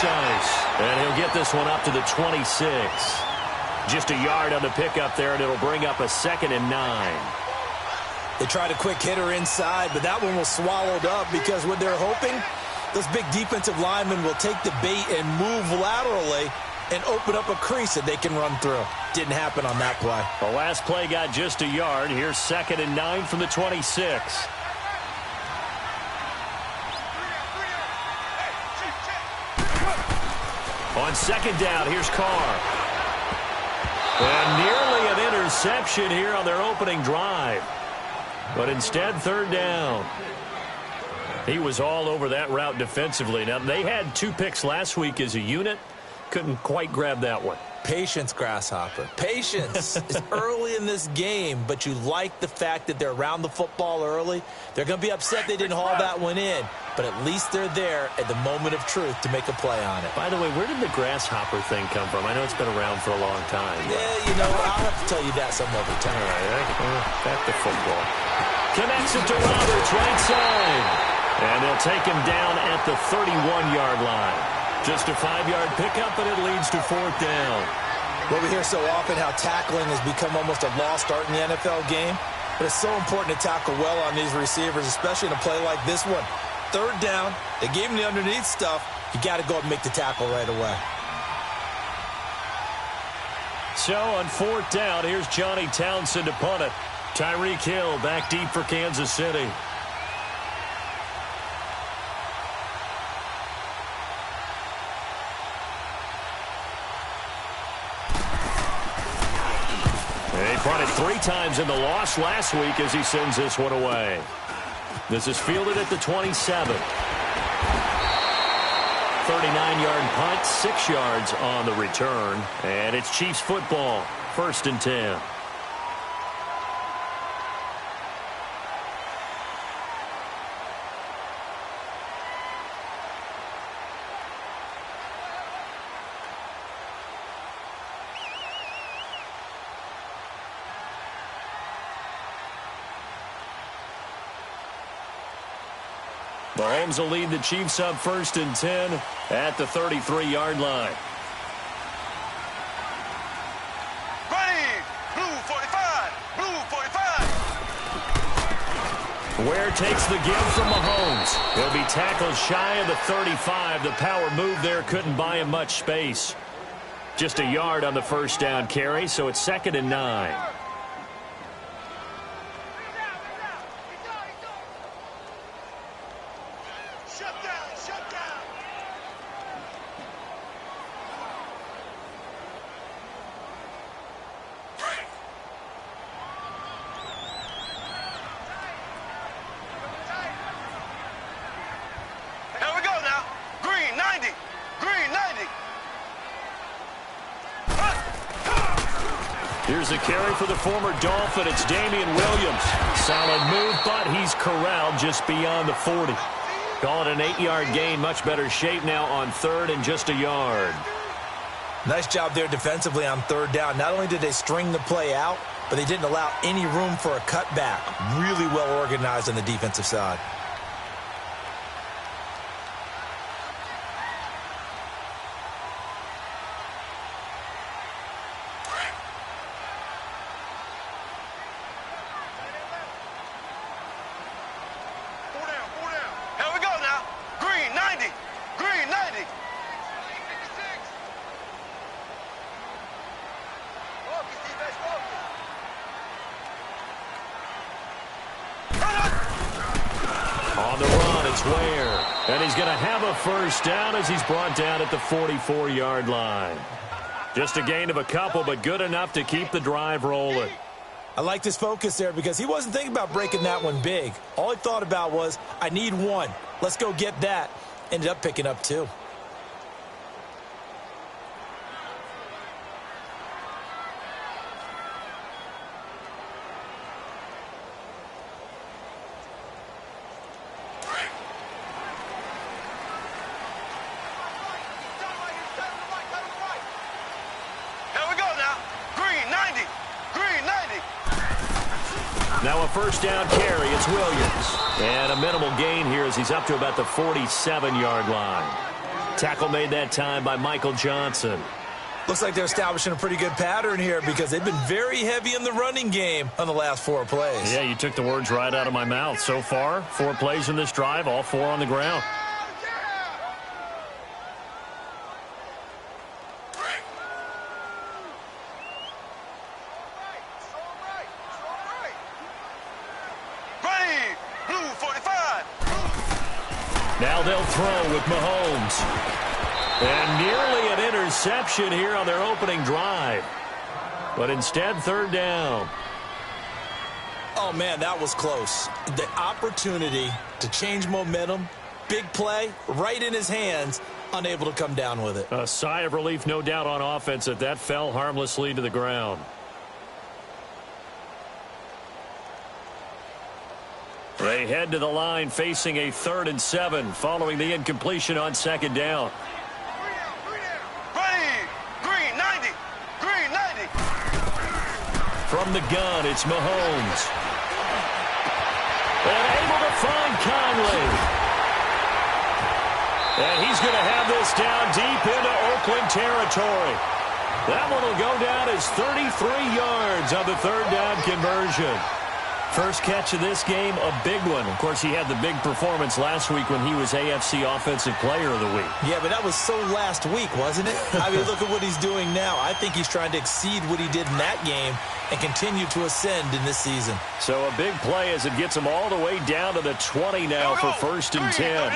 precise. And he'll get this one up to the 26. Just a yard on the pickup there, and it'll bring up a 2nd and 9. They tried a quick hitter inside, but that one was swallowed up because what they're hoping, those big defensive linemen will take the bait and move laterally and open up a crease that they can run through. Didn't happen on that play. The last play got just a yard. Here's 2nd and 9 from the 26. On 2nd down, here's Carr. And nearly an interception here on their opening drive. But instead, 3rd down. He was all over that route defensively. Now, they had 2 picks last week as a unit. Couldn't quite grab that one. Patience, Grasshopper. Patience. It's early in this game, but you like the fact that they're around the football early. They're going to be upset they didn't haul that one in, but at least they're there at the moment of truth to make a play on it. By the way, where did the Grasshopper thing come from? I know it's been around for a long time. Yeah, you know, I'll have to tell you that some other time. All right, back to football. Connects it to Roberts, right side. And they'll take him down at the 31-yard line. Just a 5-yard pickup, and it leads to 4th down. Well, we hear so often how tackling has become almost a lost art in the NFL game. But it's so important to tackle well on these receivers, especially in a play like this one. 3rd down, they gave him the underneath stuff. You got to go and make the tackle right away. So on 4th down, here's Johnny Townsend to punt it. Tyreek Hill back deep for Kansas City. He punted 3 times in the loss last week as he sends this one away. This is fielded at the 27. 39-yard punt, 6 yards on the return. And it's Chiefs football, 1st and 10. Mahomes will lead the Chiefs up 1st and 10 at the 33-yard line. Ready, blue 45, blue 45. Ware takes the give from Mahomes. He'll be tackled shy of the 35. The power move there couldn't buy him much space. Just a yard on the 1st down carry, so it's 2nd and 9. Here's a carry for the former Dolphin. It's Damian Williams. Solid move, but he's corralled just beyond the 40. Call it an 8-yard gain. Much better shape now on 3rd and just a yard. Nice job there defensively on 3rd down. Not only did they string the play out, but they didn't allow any room for a cutback. Really well organized on the defensive side. Ware, and he's going to have a 1st down as he's brought down at the 44-yard line. Just a gain of a couple, but good enough to keep the drive rolling. I like this focus there because he wasn't thinking about breaking that one big. All he thought about was, I need 1. Let's go get that. Ended up picking up 2. Now a 1st down carry. It's Williams. And a minimal gain here as he's up to about the 47-yard line. Tackle made that time by Michael Johnson. Looks like they're establishing a pretty good pattern here because they've been very heavy in the running game on the last 4 plays. Yeah, you took the words right out of my mouth. So far, 4 plays in this drive, all 4 on the ground. Ready, blue 45. Now they'll throw with Mahomes. And nearly an interception here on their opening drive. But instead, 3rd down. Oh, man, that was close. The opportunity to change momentum, big play, right in his hands, unable to come down with it. A sigh of relief, no doubt, on offense that fell harmlessly to the ground. They head to the line facing a 3rd and 7 following the incompletion on 2nd down. From the gun, it's Mahomes. And able to find Conley. And he's going to have this down deep into Oakland territory. That one will go down as 33 yards on the 3rd down conversion. First catch of this game, a big one. Of course, he had the big performance last week when he was AFC Offensive Player of the Week. Yeah, but that was so last week, wasn't it? I mean, look at what he's doing now. I think he's trying to exceed what he did in that game and continue to ascend in this season. So a big play as it gets him all the way down to the 20 now for 1st and 10.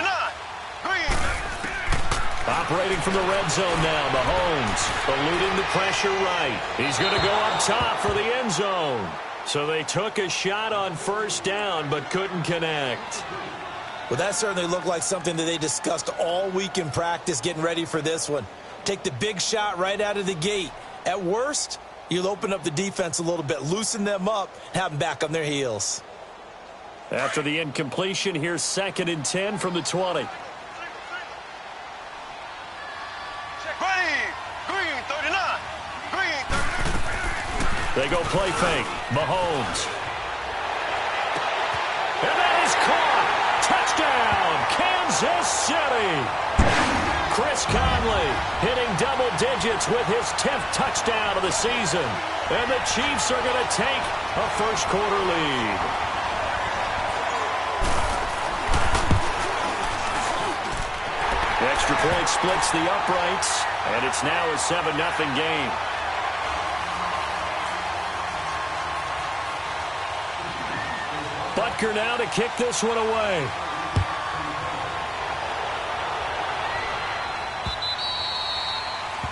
Operating from the red zone now, Mahomes eluding the pressure right. He's going to go up top for the end zone. So they took a shot on 1st down but couldn't connect. Well, that certainly looked like something that they discussed all week in practice getting ready for this one. Take the big shot right out of the gate. At worst, you'll open up the defense a little bit, loosen them up, have them back on their heels. After the incompletion, here's 2nd and 10 from the 20. They go play fake. Mahomes. And that is caught. Touchdown, Kansas City. Chris Conley hitting double digits with his 10th touchdown of the season. And the Chiefs are going to take a first-quarter lead. Extra point splits the uprights, and it's now a 7-0 game. Butker now to kick this one away.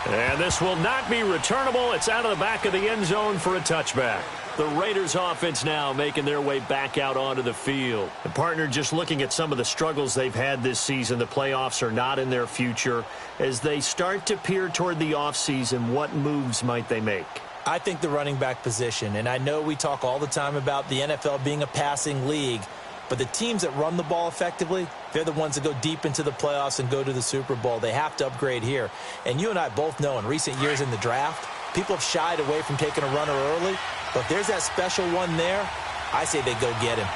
And this will not be returnable. It's out of the back of the end zone for a touchback. The Raiders offense now making their way back out onto the field. The partner, just looking at some of the struggles they've had this season, the playoffs are not in their future. As they start to peer toward the offseason, what moves might they make? I think the running back position, and I know we talk all the time about the NFL being a passing league, but the teams that run the ball effectively, they're the ones that go deep into the playoffs and go to the Super Bowl. They have to upgrade here. And you and I both know in recent years in the draft, people have shied away from taking a runner early, but if there's that special one there, I say they go get him.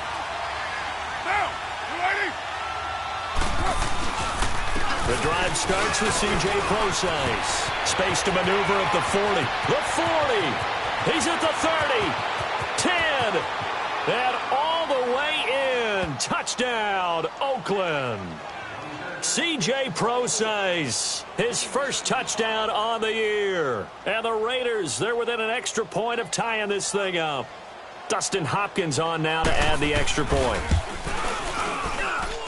Now, you ready? The drive starts with C.J. Procise. Space to maneuver at the 40. The 40. He's at the 30. 10. And all the way in. Touchdown, Oakland. C.J. Procise, his first touchdown on the year. And the Raiders, they're within an extra point of tying this thing up. Dustin Hopkins on now to add the extra point.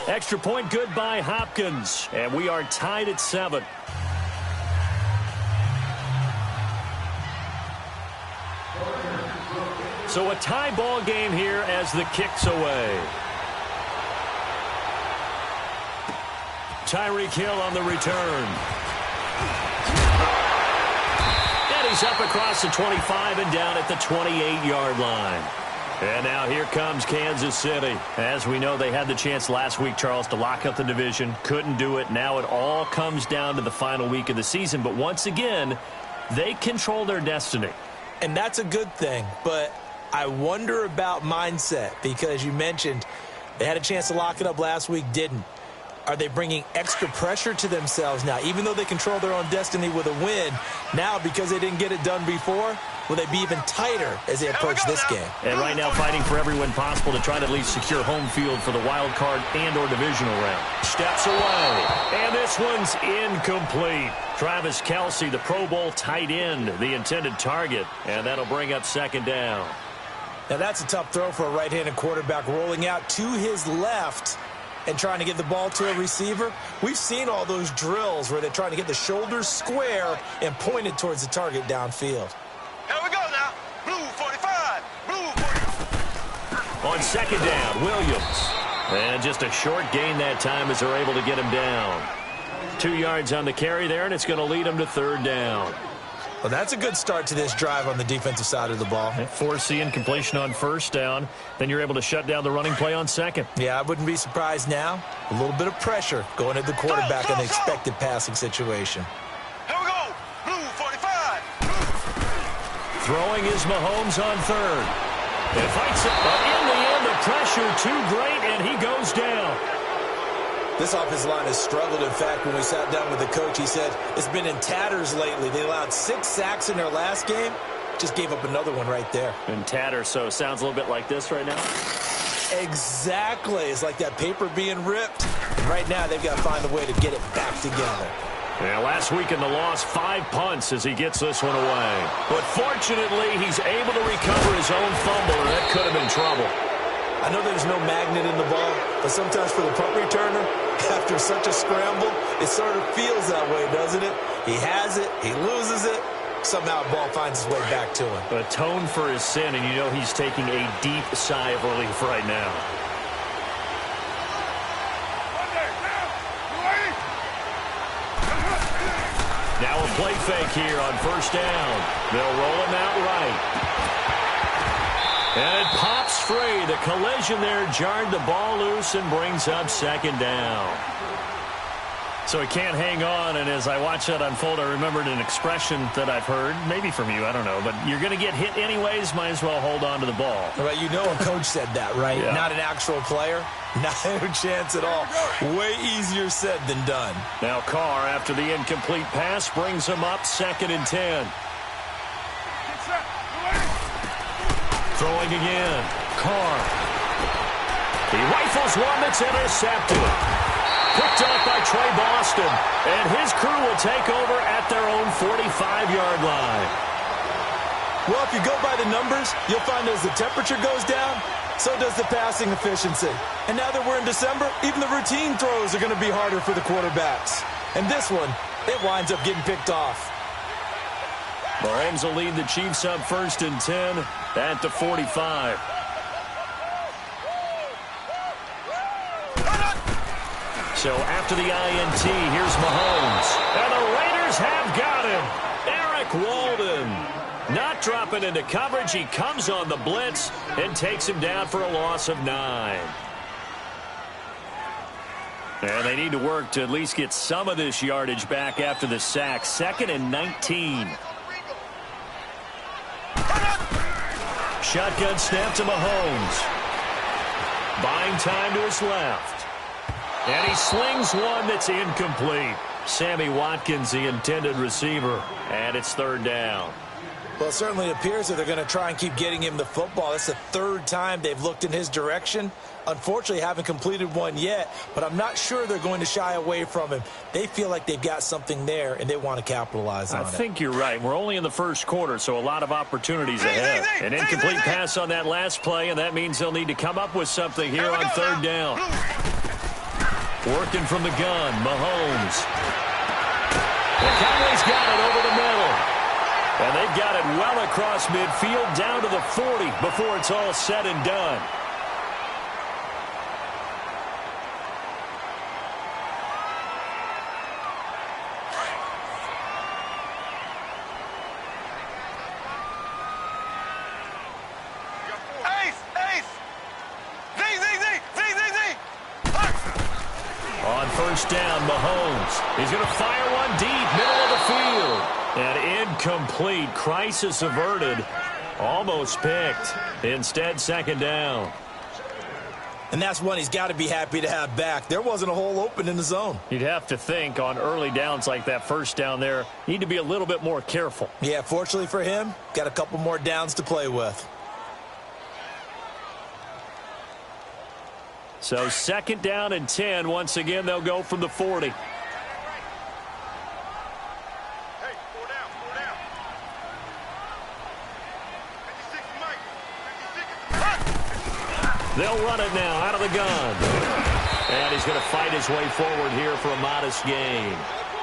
Extra point good by Hopkins. And we are tied at 7. So a tie ball game here as the kick's away. Tyreek Hill on the return. And he's up across the 25 and down at the 28-yard line. And now here comes Kansas City. As we know, they had the chance last week, Charles, to lock up the division. Couldn't do it. Now it all comes down to the final week of the season. But once again, they control their destiny. And that's a good thing. But I wonder about mindset because you mentioned they had a chance to lock it up last week, didn't. Are they bringing extra pressure to themselves now? Even though they control their own destiny with a win, now because they didn't get it done before, will they be even tighter as they approach this game? And right now fighting for every win possible to try to at least secure home field for the wild card and or divisional round. Steps away. And this one's incomplete. Travis Kelce, the Pro Bowl tight end, the intended target. And that'll bring up second down. Now that's a tough throw for a right-handed quarterback, rolling out to his left and trying to get the ball to a receiver. We've seen all those drills where they're trying to get the shoulders square and point it towards the target downfield. Here we go now. Blue 45. Blue 45. On second down, Williams. And just a short gain that time as they're able to get him down. 2 yards on the carry there, and it's going to lead him to third down. Well, that's a good start to this drive on the defensive side of the ball. Force the incompletion on first down. Then you're able to shut down the running play on second. Yeah, I wouldn't be surprised now. A little bit of pressure going at the quarterback in the expected passing situation. Here we go. Blue 45. Throwing is Mahomes on third. And fights it, but in the end, the pressure too great, and he goes down. This offensive line has struggled. In fact, when we sat down with the coach, he said it's been in tatters lately. They allowed 6 sacks in their last game. Just gave up another one right there. In tatters, so it sounds a little bit like this right now. Exactly. It's like that paper being ripped. And right now, they've got to find a way to get it back together. Yeah, last week in the loss, 5 punts as he gets this one away. But fortunately, he's able to recover his own fumble, and that could have been trouble. I know there's no magnet in the ball, but sometimes for the punt returner, after such a scramble, it sort of feels that way, doesn't it? He has it, he loses it, somehow the ball finds its way back to him. Atone for his sin, and you know he's taking a deep sigh of relief right now. Now a play fake here on first down. They'll roll him out right. And it pops free. The collision there jarred the ball loose and brings up second down. So he can't hang on, and as I watch that unfold, I remembered an expression that I've heard, maybe from you, I don't know, but you're going to get hit anyways, might as well hold on to the ball. Well, you know a coach said that, right? Yeah. Not an actual player. Not a chance at all. Way easier said than done. Now Carr, after the incomplete pass, brings him up second and 10. Throwing again. Carr. He rifles one that's intercepted. Picked up by Trey Boston. And his crew will take over at their own 45-yard line. Well, if you go by the numbers, you'll find as the temperature goes down, so does the passing efficiency. And now that we're in December, even the routine throws are going to be harder for the quarterbacks. And this one, it winds up getting picked off. Mahomes will lead the Chiefs up first and 10 at the 45. So after the INT, here's Mahomes. And the Raiders have got him. Eric Walden. Not dropping into coverage. He comes on the blitz and takes him down for a loss of 9. And they need to work to at least get some of this yardage back after the sack. Second and 19. Shotgun snap to Mahomes. Buying time to his left. And he slings one that's incomplete. Sammy Watkins, the intended receiver. And it's third down. Well, it certainly appears that they're going to try and keep getting him the football. That's the 3rd time they've looked in his direction. Unfortunately, haven't completed one yet, but I'm not sure they're going to shy away from him. They feel like they've got something there, and they want to capitalize on it. I think you're right. We're only in the first quarter, so a lot of opportunities ahead. An incomplete pass on that last play, and that means they'll need to come up with something here on third down. Working from the gun, Mahomes. And Conley's got it over the middle. And they've got it well across midfield down to the 40 before it's all said and done. First down, Mahomes. He's going to fire one deep, middle of the field. And incomplete. Crisis averted. Almost picked. Instead, second down. And that's one he's got to be happy to have back. There wasn't a hole open in the zone. You'd have to think on early downs like that first down there, need to be a little bit more careful. Yeah, fortunately for him, got a couple more downs to play with. So 2nd down and 10. Once again, they'll go from the 40. They'll run it now out of the gun. And he's going to fight his way forward here for a modest gain.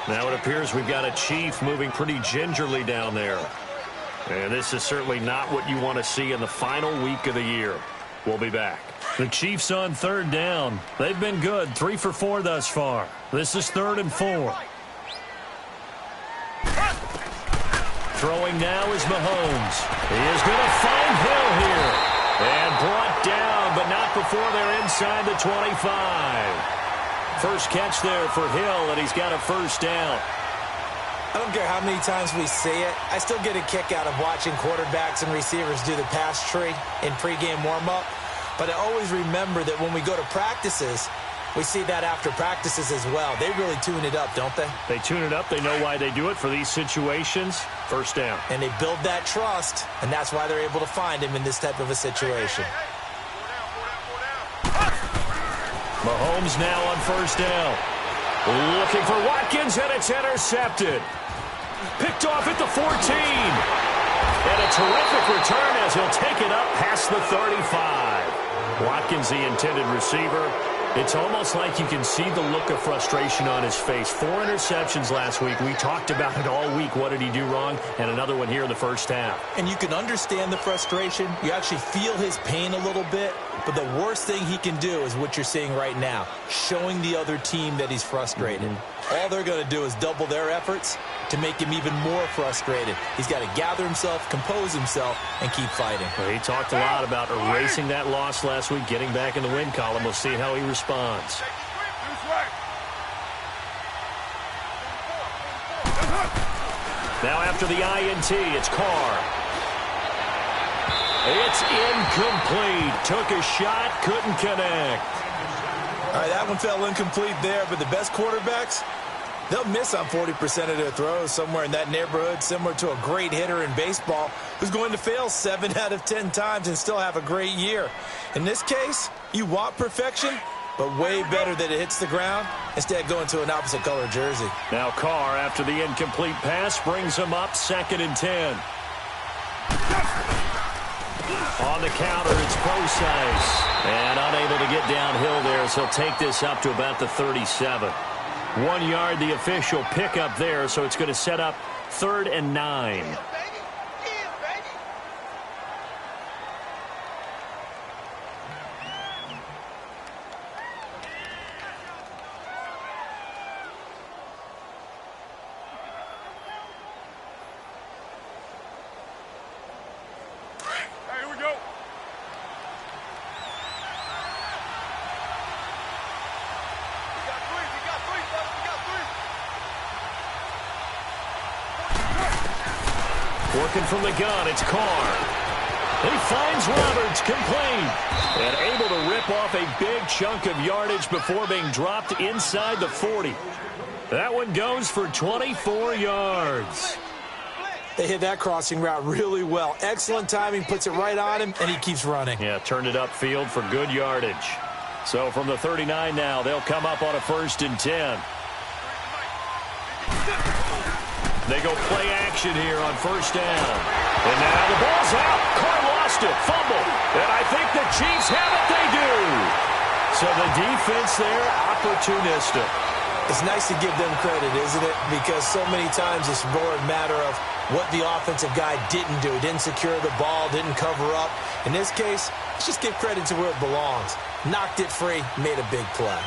Now it appears we've got a Chief moving pretty gingerly down there. And this is certainly not what you want to see in the final week of the year. We'll be back. The Chiefs on 3rd down. They've been good, 3 for 4 thus far. This is 3rd and 4. Throwing now is Mahomes. He is going to find Hill here. And brought down, but not before they're inside the 25. First catch there for Hill, and he's got a 1st down. I don't care how many times we see it. I still get a kick out of watching quarterbacks and receivers do the pass tree in pregame warm-up. But I always remember that when we go to practices, we see that after practices as well. They really tune it up, don't they? They tune it up. They know why they do it for these situations. 1st down. And they build that trust, and that's why they're able to find him in this type of a situation. Mahomes now on 1st down. Looking for Watkins, and it's intercepted. Picked off at the 14. And a terrific return as he'll take it up past the 35. Watkins, the intended receiver. It's almost like you can see the look of frustration on his face. 4 interceptions last week. We talked about it all week. What did he do wrong? And another one here in the 1st half. And you can understand the frustration. You actually feel his pain a little bit. But the worst thing he can do is what you're seeing right now, showing the other team that he's frustrated. All they're going to do is double their efforts to make him even more frustrated. He's got to gather himself, compose himself, and keep fighting. Well, he talked a lot about erasing that loss last week, getting back in the win column. We'll see how he responds. Now after the INT, it's Carr. It's incomplete. Took a shot, couldn't connect. All right, that one fell incomplete there, but the best quarterbacks, they'll miss on 40% of their throws, somewhere in that neighborhood, similar to a great hitter in baseball who's going to fail 7 out of 10 times and still have a great year. In this case, you want perfection, but way better that it hits the ground instead of going to an opposite color jersey. Now Carr, after the incomplete pass, brings him up 2nd and 10. On the counter, it's Procise. And unable to get downhill there, so he'll take this up to about the 37. 1 yard, the official pickup there, so it's going to set up 3rd and 9. Working from the gun, it's Carr. He finds Roberts, complete. And able to rip off a big chunk of yardage before being dropped inside the 40. That one goes for 24 yards. They hit that crossing route really well. Excellent timing, puts it right on him, and he keeps running. Yeah, turned it upfield for good yardage. So from the 39 now, they'll come up on a 1st and 10. They go play action here on 1st down. And now the ball's out. Carr lost it. Fumble. And I think the Chiefs have it. They do. So the defense there, opportunistic. It's nice to give them credit, isn't it? Because so many times it's more a matter of what the offensive guy didn't do. Didn't secure the ball, didn't cover up. In this case, let's just give credit to where it belongs. Knocked it free, made a big play.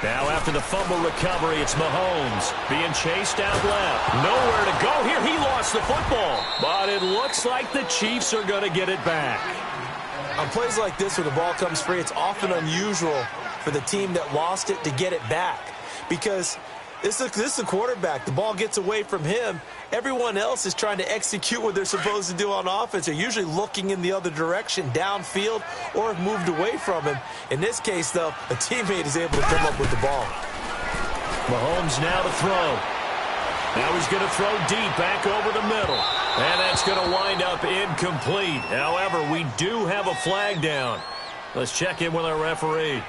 Now after the fumble recovery, it's Mahomes being chased out left. Nowhere to go here. He lost the football. But it looks like the Chiefs are going to get it back. On plays like this where the ball comes free, it's often unusual for the team that lost it to get it back. Because this is a quarterback. The ball gets away from him. Everyone else is trying to execute what they're supposed to do on offense. They're usually looking in the other direction, downfield, or have moved away from him. In this case, though, a teammate is able to come up with the ball. Mahomes now to throw. Now he's going to throw deep back over the middle. And that's going to wind up incomplete. However, we do have a flag down. Let's check in with our referee.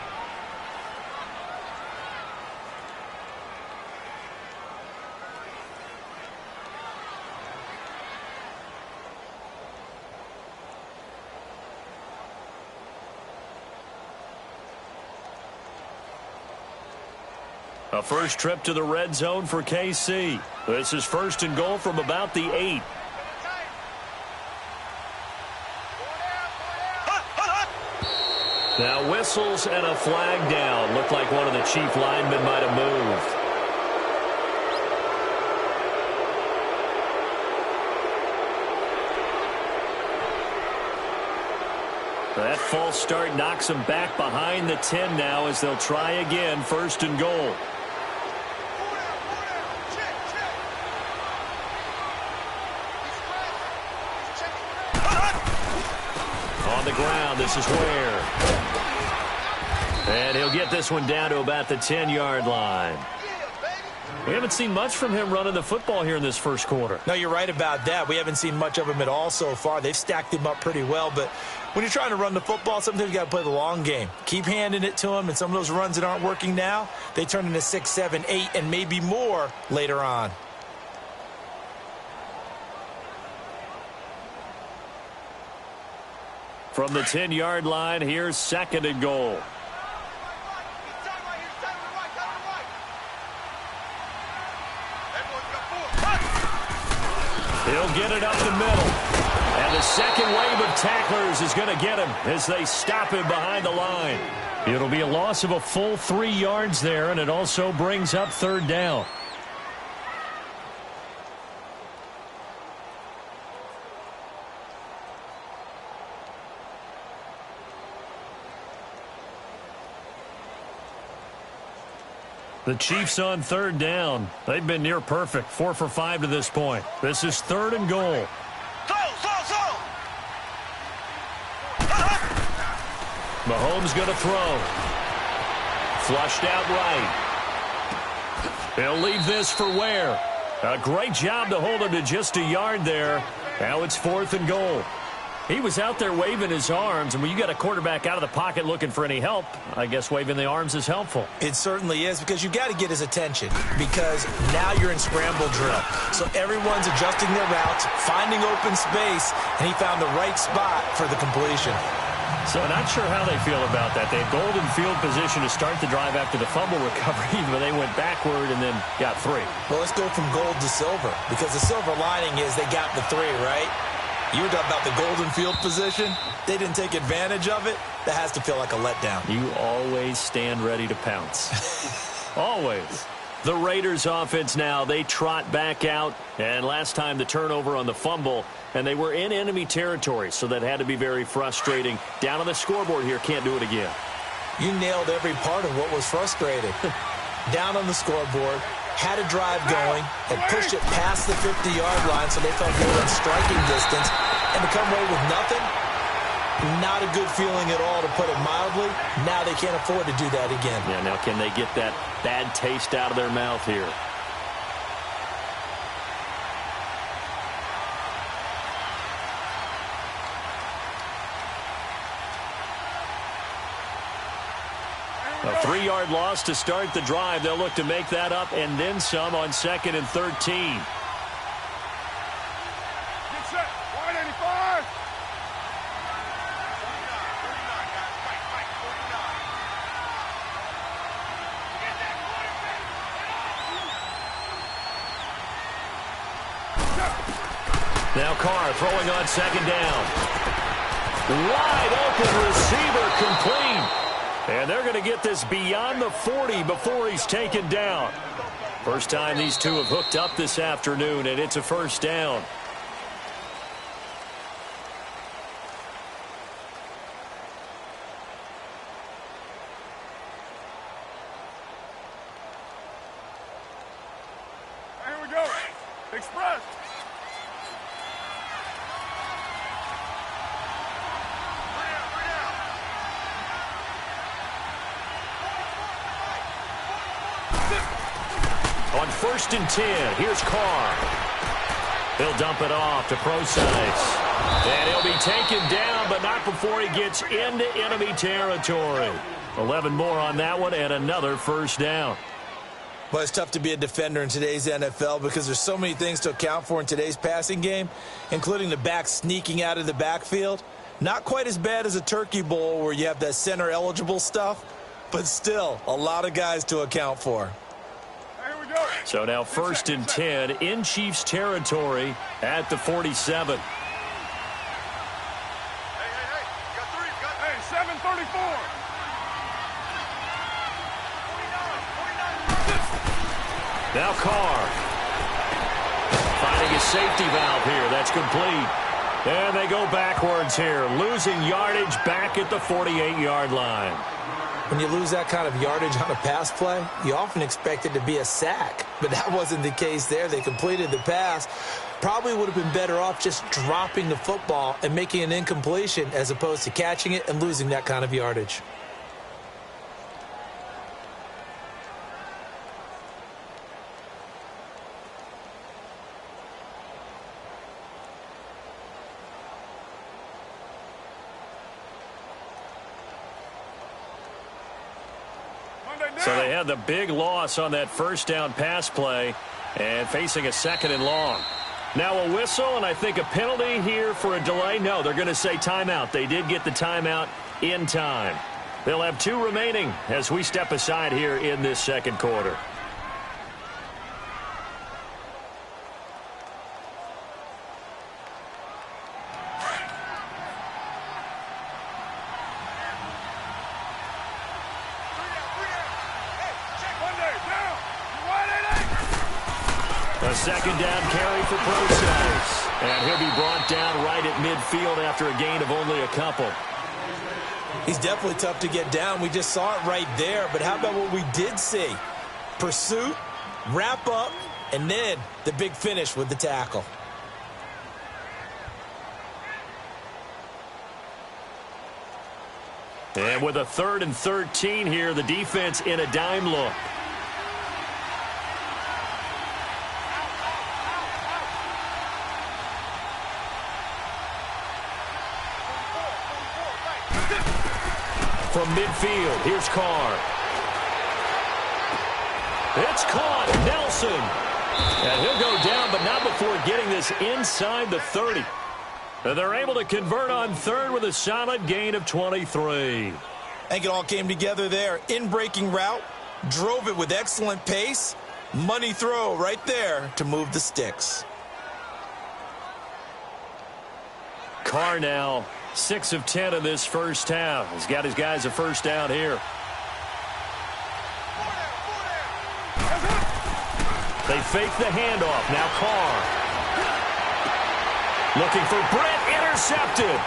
A first trip to the red zone for KC. This is first and goal from about the 8. Now whistles and a flag down. Looked like one of the Chief linemen might have moved. That false start knocks them back behind the 10 now as they'll try again, first and goal. On the ground, this is Ware. And he'll get this one down to about the 10-yard line. We haven't seen much from him running the football here in this first quarter. No, you're right about that. We haven't seen much of him at all so far. They've stacked him up pretty well, but when you're trying to run the football, sometimes you got to play the long game. Keep handing it to him, and some of those runs that aren't working now, they turn into 6, 7, 8, and maybe more later on. From the 10-yard line, here's second and goal. He'll get it up the middle. And the second wave of tacklers is going to get him as they stop him behind the line. It'll be a loss of a full 3 yards there, and it also brings up third down. The Chiefs on third down. They've been near perfect, 4 for 5 to this point. This is third and goal. Mahomes going to throw. Flushed out right. He'll leave this for Ware. A great job to hold him to just a yard there. Now it's fourth and goal. He was out there waving his arms, and when you got a quarterback out of the pocket looking for any help, I guess waving the arms is helpful. It certainly is, because you got to get his attention, because now you're in scramble drill. So everyone's adjusting their routes, finding open space, and he found the right spot for the completion. So not sure how they feel about that. They had golden field position to start the drive after the fumble recovery, but they went backward and then got 3. Well, let's go from gold to silver, because the silver lining is they got the 3, right? You were talking about the golden field position. They didn't take advantage of it. That has to feel like a letdown. You always stand ready to pounce. Always. The Raiders offense now, they trot back out. And last time the turnover on the fumble, and they were in enemy territory, so that had to be very frustrating. Down on the scoreboard here, can't do it again. You nailed every part of what was frustrating. Down on the scoreboard, had a drive going, and pushed it past the 50-yard line so they felt they were in striking distance, and to come away with nothing, not a good feeling at all, to put it mildly. Now they can't afford to do that again. Yeah, now can they get that bad taste out of their mouth here? A 3-yard loss to start the drive. They'll look to make that up and then some on 2nd and 13. Get set. 185. Now Carr throwing on 2nd down. Wide open receiver complete. And they're going to get this beyond the 40 before he's taken down. First time these two have hooked up this afternoon, and it's a first down. Here we go. Express. On 1st and 10, here's Carr. He'll dump it off to Procise. And he'll be taken down, but not before he gets into enemy territory. 11 more on that one, and another first down. Well, it's tough to be a defender in today's NFL because there's so many things to account for in today's passing game, including the back sneaking out of the backfield. Not quite as bad as a turkey bowl where you have that center-eligible stuff, but still a lot of guys to account for. So now 1st and 10 in Chiefs territory at the 47. Hey, got 3. Hey, 734. 49. Now Carr. Finding his safety valve here. That's complete. And they go backwards here. Losing yardage back at the 48-yard line. When you lose that kind of yardage on a pass play, you often expect it to be a sack. But that wasn't the case there. They completed the pass. Probably would have been better off just dropping the football and making an incompletion as opposed to catching it and losing that kind of yardage. So they had the big loss on that first down pass play and facing a 2nd and long. Now a whistle and I think a penalty here for a delay. No, they're going to say timeout. They did get the timeout in time. They'll have 2 remaining as we step aside here in this second quarter. A 2nd down carry for Procise. And he'll be brought down right at midfield after a gain of only a couple. He's definitely tough to get down. We just saw it right there. But how about what we did see? Pursuit, wrap up, and then the big finish with the tackle. And with a 3rd and 13 here, the defense in a dime look. From midfield, here's Carr. It's caught, Nelson. And he'll go down, but not before getting this inside the 30. And they're able to convert on 3rd with a solid gain of 23. I think it all came together there. In-breaking route, drove it with excellent pace. Money throw right there to move the sticks. Carr now 6 of 10 in this first half. He's got his guys a first down here. They fake the handoff. Now Carr. Looking for Brent. Intercepted.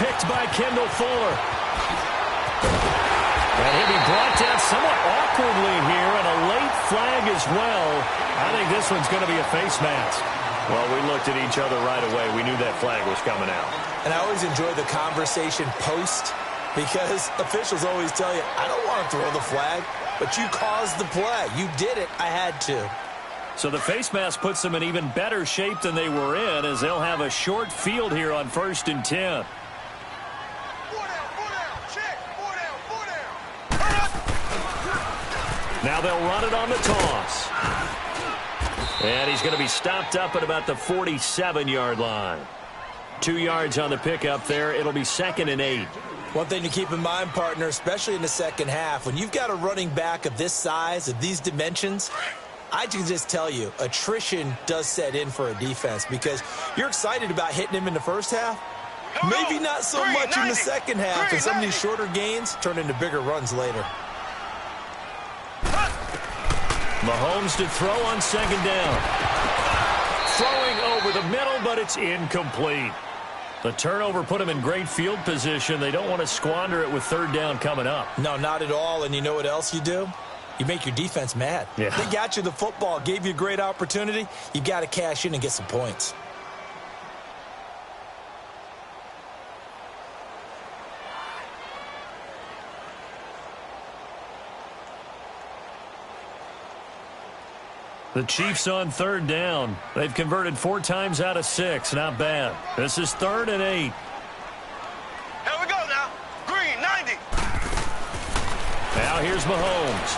Picked by Kendall Fuller. And he'll be brought down somewhat awkwardly here, and a late flag as well. I think this one's going to be a face mask. Well, we looked at each other right away. We knew that flag was coming out. And I always enjoy the conversation post because officials always tell you, I don't want to throw the flag, but you caused the play. You did it. I had to. So the face mask puts them in even better shape than they were in as they'll have a short field here on 1st and 10. Now they'll run it on the toss. And he's going to be stopped up at about the 47-yard line. 2 yards on the pickup there. It'll be 2nd and 8. One thing to keep in mind, partner, especially in the second half, when you've got a running back of this size, of these dimensions, I can just tell you, attrition does set in for a defense because you're excited about hitting him in the first half, Maybe not so much in the second half, and some of these shorter gains turn into bigger runs later. Mahomes to throw on second down. Throwing over the middle, but it's incomplete. The turnover put him in great field position. They don't want to squander it with third down coming up. No, not at all. And you know what else you do? You make your defense mad. Yeah. They got you the football, gave you a great opportunity. You got to cash in and get some points. The Chiefs on third down. They've converted 4 times out of 6. Not bad. This is 3rd and 8. Here we go now. Green, 90. Now here's Mahomes.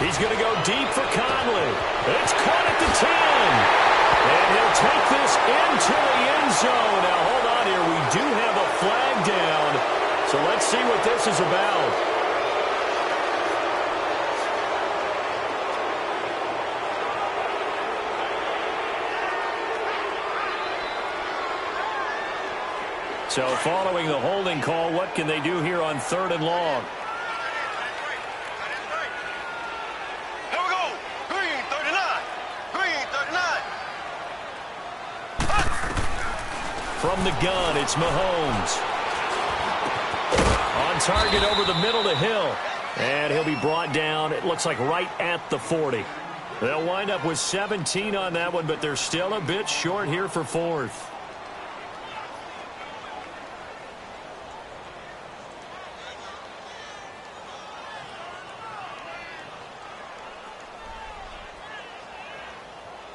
He's going to go deep for Conley. It's caught at the 10. And he'll take this into the end zone. Now hold on here. We do have a flag down. So let's see what this is about. So following the holding call, what can they do here on 3rd and long? Here we go. Green, 39. Green, 39. From the gun, it's Mahomes. On target over the middle to Hill. And he'll be brought down, it looks like right at the 40. They'll wind up with 17 on that one, but they're still a bit short here for 4th.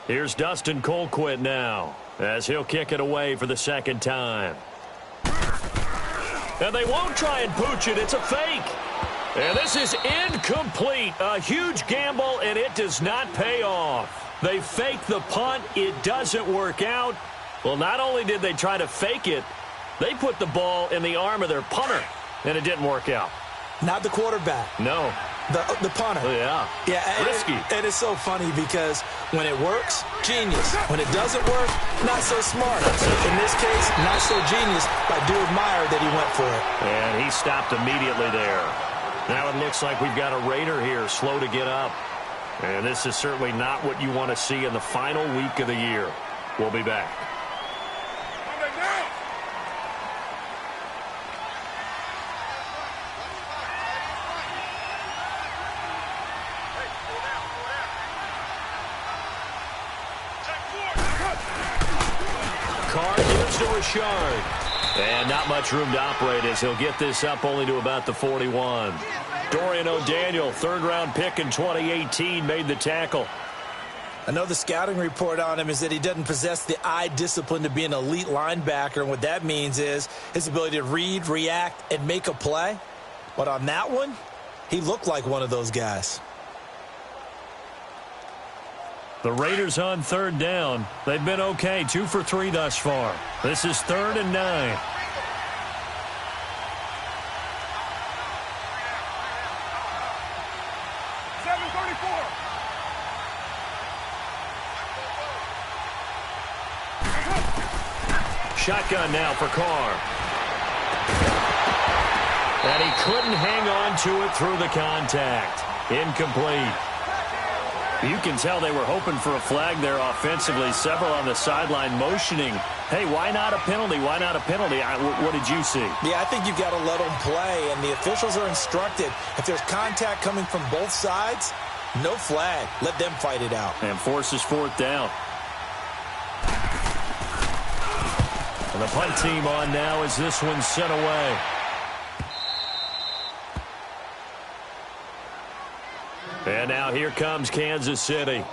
Here's Dustin Colquitt now, as he'll kick it away for the 2nd time. And they won't try and pooch it. It's a fake. And this is incomplete. A huge gamble, and it does not pay off. They fake the punt. It doesn't work out. Well, not only did they try to fake it, they put the ball in the arm of their punter, and it didn't work out. Not the quarterback. No. The punter. Yeah. Risky. And it's so funny because when it works, genius. When it doesn't work, not so smart. In this case, not so genius, but I do admire that he went for it. And he stopped immediately there. Now it looks like we've got a Raider here, slow to get up. And this is certainly not what you want to see in the final week of the year. We'll be back. Carr gives to Richard. And not much room to operate as he'll get this up only to about the 41. Dorian O'Daniel, 3rd-round pick in 2018, made the tackle. I know the scouting report on him is that he doesn't possess the eye discipline to be an elite linebacker. And what that means is his ability to read, react, and make a play. But on that one, he looked like one of those guys. The Raiders on 3rd down. They've been okay, 2 for 3 thus far. This is 3rd and 9. Shotgun now for Carr. And he couldn't hang on to it through the contact. Incomplete. You can tell they were hoping for a flag there offensively. Several on the sideline motioning, hey, why not a penalty? Why not a penalty? What did you see? Yeah, I think you've got to let them play, and the officials are instructed. If there's contact coming from both sides, no flag. Let them fight it out. And forces 4th down. And the punt team on now as this one's sent away. And now here comes Kansas City.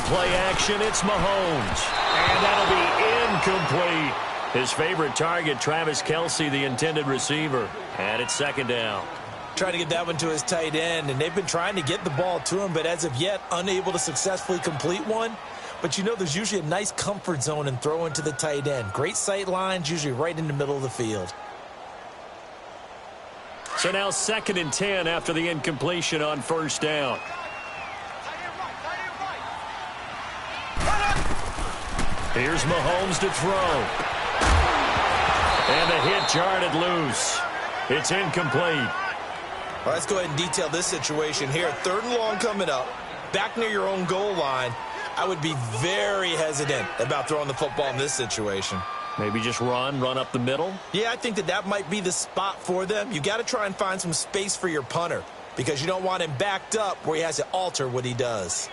Play action, it's Mahomes. And that'll be incomplete. His favorite target, Travis Kelce, the intended receiver. And it's second down. Trying to get that one to his tight end, and they've been trying to get the ball to him, but as of yet, unable to successfully complete one. But you know there's usually a nice comfort zone in throwing to the tight end. Great sight lines, usually right in the middle of the field. So now 2nd and 10 after the incompletion on first down. Here's Mahomes to throw. And the hit jarred it loose. It's incomplete. Well, let's go ahead and detail this situation here. 3rd and long coming up. Back near your own goal line. I would be very hesitant about throwing the football in this situation. Maybe just run up the middle? Yeah, I think that might be the spot for them. You got to try and find some space for your punter because you don't want him backed up where he has to alter what he does.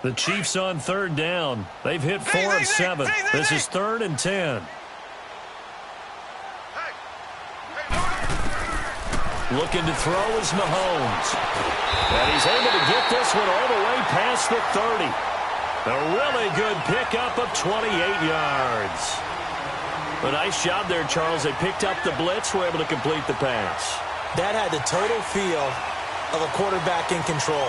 The Chiefs on 3rd down. They've hit 4 of 7. This is 3rd and 10. Looking to throw is Mahomes. And he's able to get this one all the way past the 30. A really good pickup of 28 yards. A nice job there, Charles. They picked up the blitz, were able to complete the pass. That had the total feel of a quarterback in control.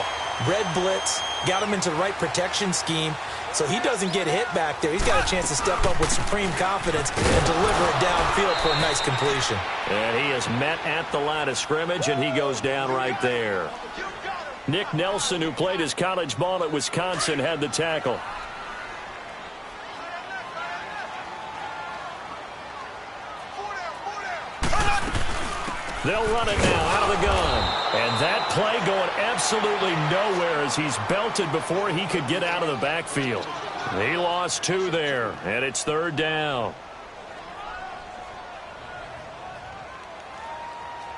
Red blitz, got him into the right protection scheme, so he doesn't get hit back there. He's got a chance to step up with supreme confidence and deliver it downfield for a nice completion. And he is met at the line of scrimmage, and he goes down right there. Nick Nelson, who played his college ball at Wisconsin, had the tackle. They'll run it now out of the gun. And that play going absolutely nowhere as he's belted before he could get out of the backfield. He lost 2 there, and it's 3rd down.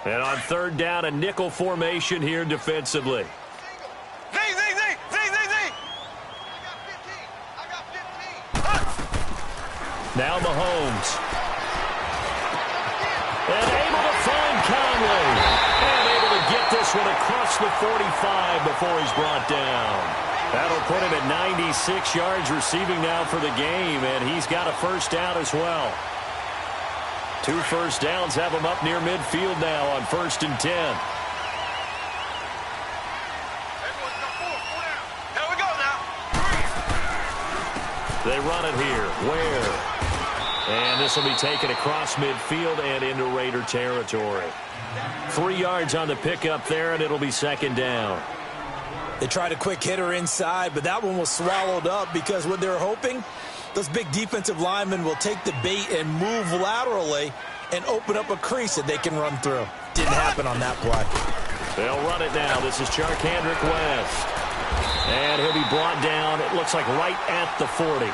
And on 3rd down, a nickel formation here defensively. Z. I got 15. Now Mahomes. And able to find Conley. And able to get this one across the 45 before he's brought down. That'll put him at 96 yards receiving now for the game, and he's got a first down as well. 2 first downs have him up near midfield now on 1st and 10. There we go now. They run it here. Where? And this will be taken across midfield and into Raider territory. 3 yards on the pickup there, and it'll be 2nd down. They tried a quick hitter inside, but that one was swallowed up because what they're hoping, those big defensive linemen will take the bait and move laterally and open up a crease that they can run through. Didn't happen on that play. They'll run it now. This is Charkandrick West. And he'll be brought down, it looks like right at the 40.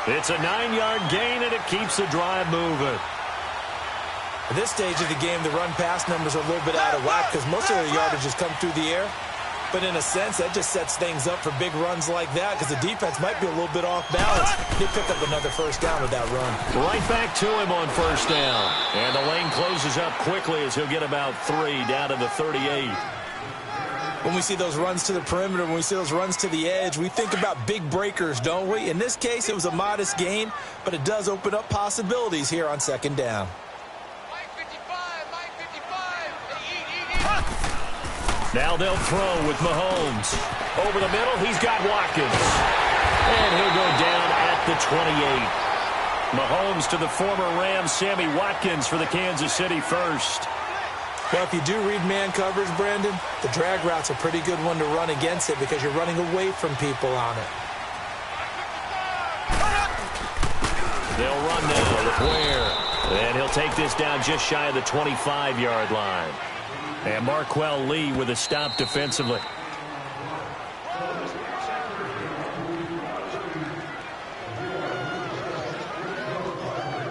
It's a 9-yard gain, and it keeps the drive moving. At this stage of the game, the run-pass numbers are a little bit out of whack because most of their yardage has come through the air. But in a sense, that just sets things up for big runs like that because the defense might be a little bit off balance. They pick up another first down with that run. Right back to him on first down. And the lane closes up quickly as he'll get about 3 down to the 38. When we see those runs to the perimeter, when we see those runs to the edge, we think about big breakers, don't we? In this case, it was a modest gain, but it does open up possibilities here on 2nd down. Now they'll throw with Mahomes. Over the middle, he's got Watkins. And he'll go down at the 28. Mahomes to the former Rams, Sammy Watkins for the Kansas City first. Well, if you do read man coverage, Brandon, the drag route's a pretty good one to run against it because you're running away from people on it. They'll run now with Ware. And he'll take this down just shy of the 25-yard line. And Marquell Lee with a stop defensively.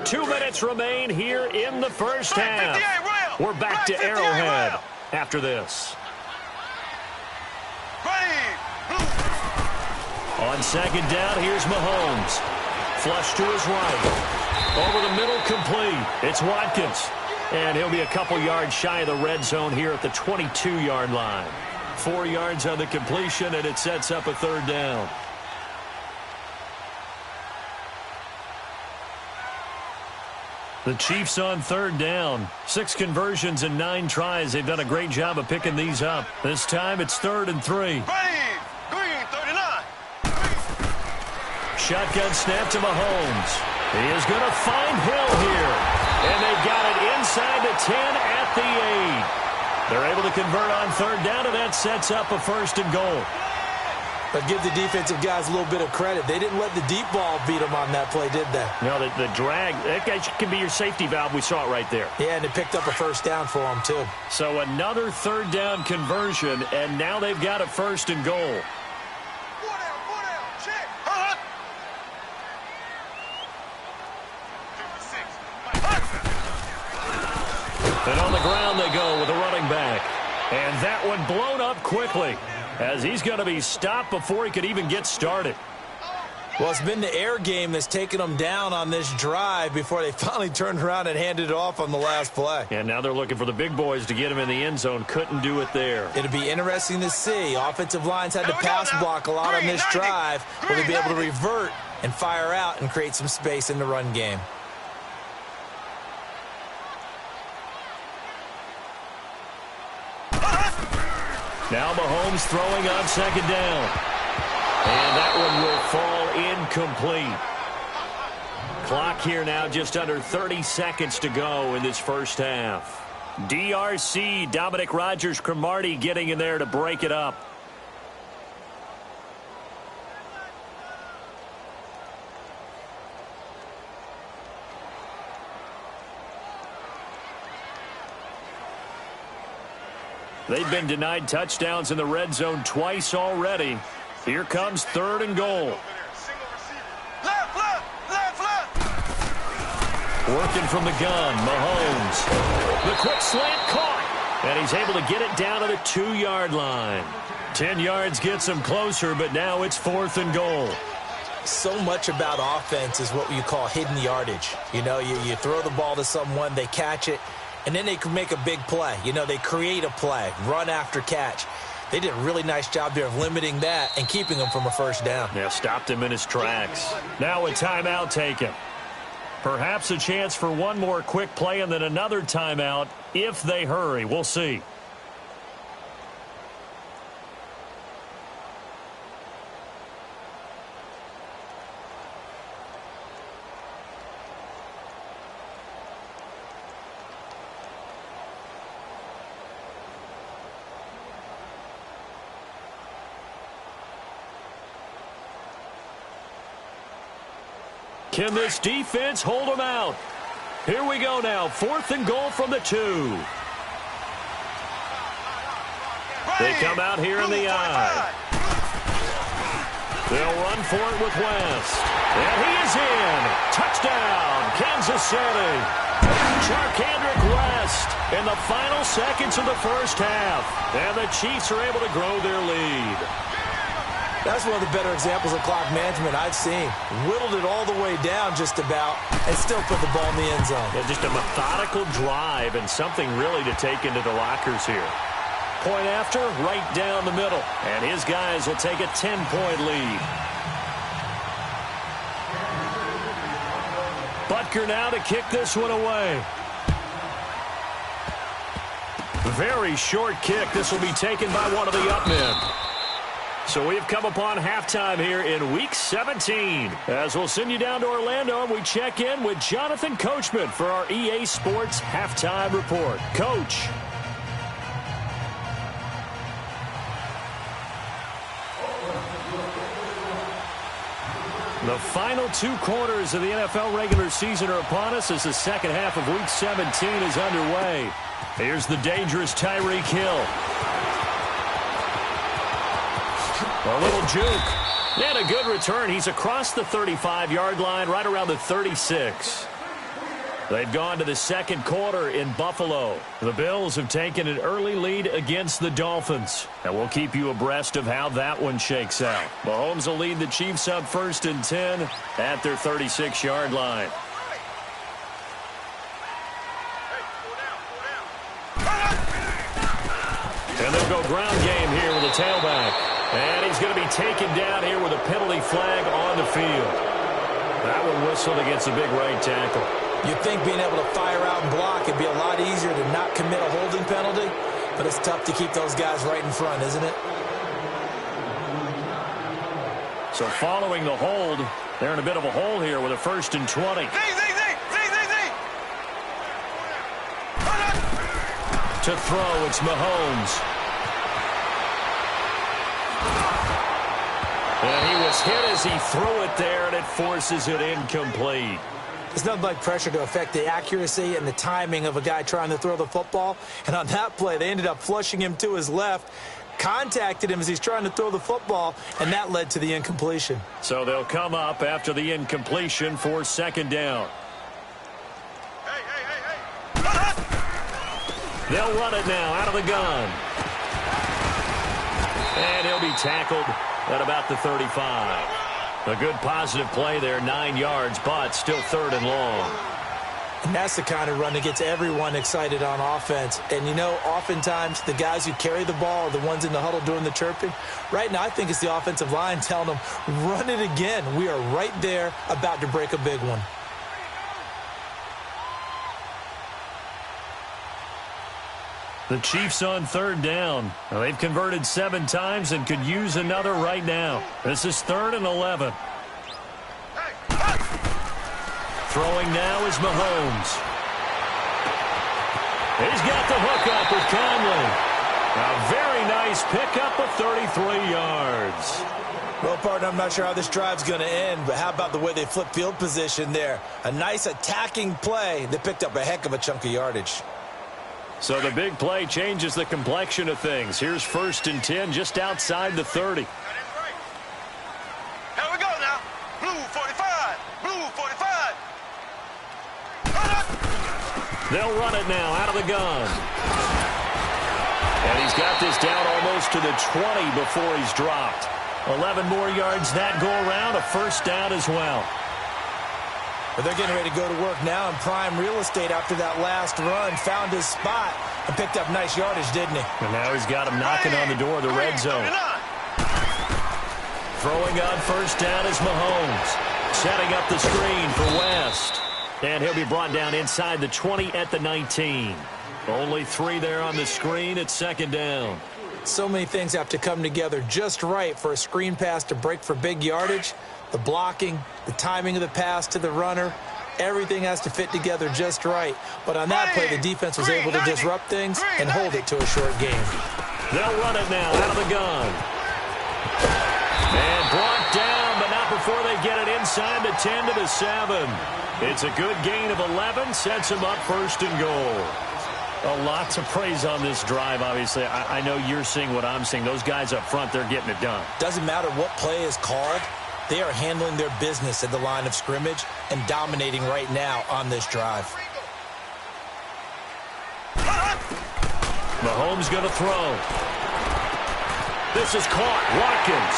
Two minutes remain here in the first half. We're back to Arrowhead after this. On second down, here's Mahomes. Flush to his right. Over the middle, complete. It's Watkins. And he'll be a couple yards shy of the red zone here at the 22-yard line. 4 yards on the completion, and it sets up a third down. The Chiefs on third down. 6 conversions and 9 tries. They've done a great job of picking these up. This time it's 3rd and 3. Green, 39. Shotgun snap to Mahomes. He is going to find Hill here. And they've got it inside the 10 at the 8. They're able to convert on third down, and that sets up a 1st and goal. But give the defensive guys a little bit of credit. They didn't let the deep ball beat them on that play, did they? No, the drag, that can be your safety valve. We saw it right there. Yeah, and it picked up a 1st down for them, too. So another 3rd down conversion, and now they've got a 1st and goal. 4 down, check. And on the ground they go with a running back. And that one blown up quickly, as he's going to be stopped before he could even get started. Well, it's been the air game that's taken them down on this drive before they finally turned around and handed it off on the last play. And now they're looking for the big boys to get him in the end zone. Couldn't do it there. It'll be interesting to see. Offensive lines had to pass block a lot on this drive. Will they be able to revert and fire out and create some space in the run game? Now Mahomes throwing on second down. And that one will fall incomplete. Clock here now just under 30 seconds to go in this first half. DRC, Dominic Rodgers-Cromartie getting in there to break it up. They've been denied touchdowns in the red zone twice already. Here comes 3rd and goal. Left. Working from the gun, Mahomes. The quick slant caught. And he's able to get it down to the 2-yard line. 10 yards gets him closer, but now it's 4th and goal. So much about offense is what you call hidden yardage. You know, you throw the ball to someone, they catch it, and then they can make a big play. You know, they create a play, run after catch. They did a really nice job there of limiting that and keeping him from a 1st down. Yeah, stopped him in his tracks. Now a timeout taken. Perhaps a chance for one more quick play and then another timeout if they hurry. We'll see. Can this defense hold them out? Here we go now. 4th and goal from the 2. They come out here in the I. They'll run for it with West. And he is in. Touchdown, Kansas City. Charkandrick West in the final seconds of the first half. And the Chiefs are able to grow their lead. That's one of the better examples of clock management I've seen. Whittled it all the way down just about and still put the ball in the end zone. Yeah, just a methodical drive and something really to take into the lockers here. Point after, right down the middle. And his guys will take a 10-point lead. Butker now to kick this one away. Very short kick. This will be taken by one of the up men. So we've come upon halftime here in Week 17. As we'll send you down to Orlando, and we check in with Jonathan Coachman for our EA Sports Halftime Report. Coach. The final 2 quarters of the NFL regular season are upon us as the second half of Week 17 is underway. Here's the dangerous Tyreek Hill. A little juke. And a good return. He's across the 35-yard line, right around the 36. They've gone to the second quarter in Buffalo. The Bills have taken an early lead against the Dolphins. And we'll keep you abreast of how that one shakes out. Mahomes will lead the Chiefs up 1st and 10 at their 36-yard line. And they'll go ground game here with a tailback. And he's going to be taken down here with a penalty flag on the field. That one whistled against the big right tackle. You'd think being able to fire out and block would be a lot easier to not commit a holding penalty, but it's tough to keep those guys right in front, isn't it? So following the hold, they're in a bit of a hole here with a 1st and 20. To throw, it's Mahomes. And he was hit as he threw it there, and it forces it incomplete. There's nothing like pressure to affect the accuracy and the timing of a guy trying to throw the football. And on that play, they ended up flushing him to his left, contacted him as he's trying to throw the football, and that led to the incompletion. So they'll come up after the incompletion for 2nd down. They'll run it now out of the gun. And he'll be tackled at about the 35. A good positive play there, 9 yards, but still 3rd and long. And that's the kind of run that gets everyone excited on offense. And, you know, oftentimes the guys who carry the ball are the ones in the huddle doing the chirping. Right now, I think it's the offensive line telling them, run it again. We are right there about to break a big one. The Chiefs on 3rd down. Now, they've converted 7 times and could use another right now. This is 3rd and 11. Throwing now is Mahomes. He's got the hook up with Conley. A very nice pickup of 33 yards. Well, partner, I'm not sure how this drive's going to end, but how about the way they flip field position there? A nice attacking play that picked up a heck of a chunk of yardage. So the big play changes the complexion of things. Here's 1st and 10 just outside the 30. Here we go now. Blue 45. Blue 45. They'll run it now out of the gun. And he's got this down almost to the 20 before he's dropped. 11 more yards that go around, a 1st down as well. But they're getting ready to go to work now in prime real estate after that last run. Found his spot and picked up nice yardage, didn't he? And now he's got him knocking on the door of the red zone. Throwing on 1st down is Mahomes. Setting up the screen for West. And he'll be brought down inside the 20 at the 19. Only 3 there on the screen at 2nd down. So many things have to come together just right for a screen pass to break for big yardage. The blocking, the timing of the pass to the runner, everything has to fit together just right. But on that play, the defense was able to disrupt things and hold it to a short game. They'll run it now out of the gun. And brought down, but not before they get it inside the 10 to the 7. It's a good gain of 11, sets them up 1st and goal. A lot to praise on this drive, obviously. I know you're seeing what I'm seeing. Those guys up front, they're getting it done. Doesn't matter what play is called. They are handling their business at the line of scrimmage and dominating right now on this drive. Mahomes going to throw. This is caught. Watkins.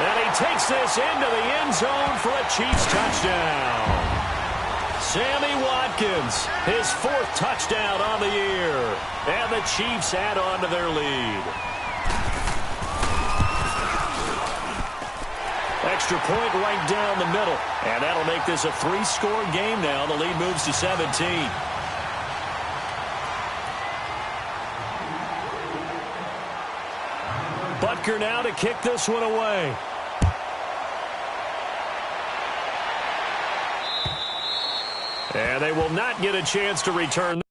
And he takes this into the end zone for a Chiefs touchdown. Sammy Watkins, his 4th touchdown on the year. And the Chiefs add on to their lead. Extra point right down the middle. And that'll make this a 3-score game now. The lead moves to 17. Butker now to kick this one away. And they will not get a chance to return.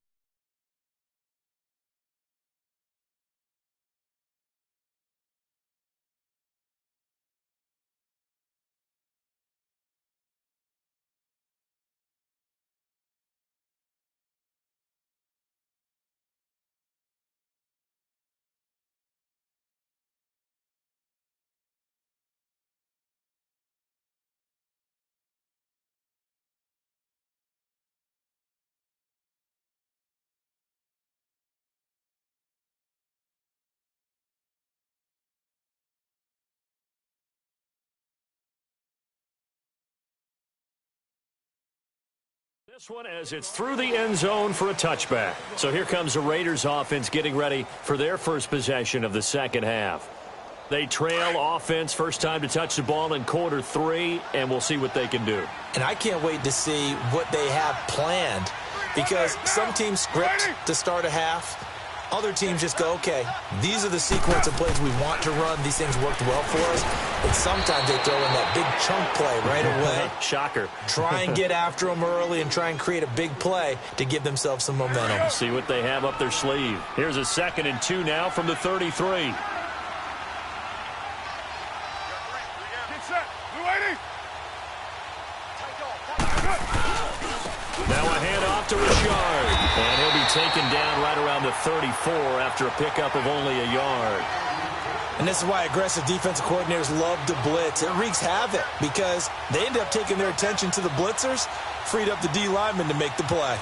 This one as it's through the end zone for a touchback. So here comes the Raiders offense getting ready for their first possession of the second half. They trail offense, first time to touch the ball in quarter 3, and we'll see what they can do. And I can't wait to see what they have planned, because some teams script to start a half. Other teams just go, okay, these are the sequence of plays we want to run. These things worked well for us. And sometimes they throw in that big chunk play right away. Shocker. Try and get after them early and try and create a big play to give themselves some momentum. See what they have up their sleeve. Here's a 2nd and 2 now from the 33. Get set. Blue 80. Now a handoff to Richard. And he'll be taken down right around the 34 after a pickup of only a yard. And this is why aggressive defensive coordinators love to blitz. It wreaks havoc because they end up taking their attention to the blitzers, freed up the D lineman to make the play.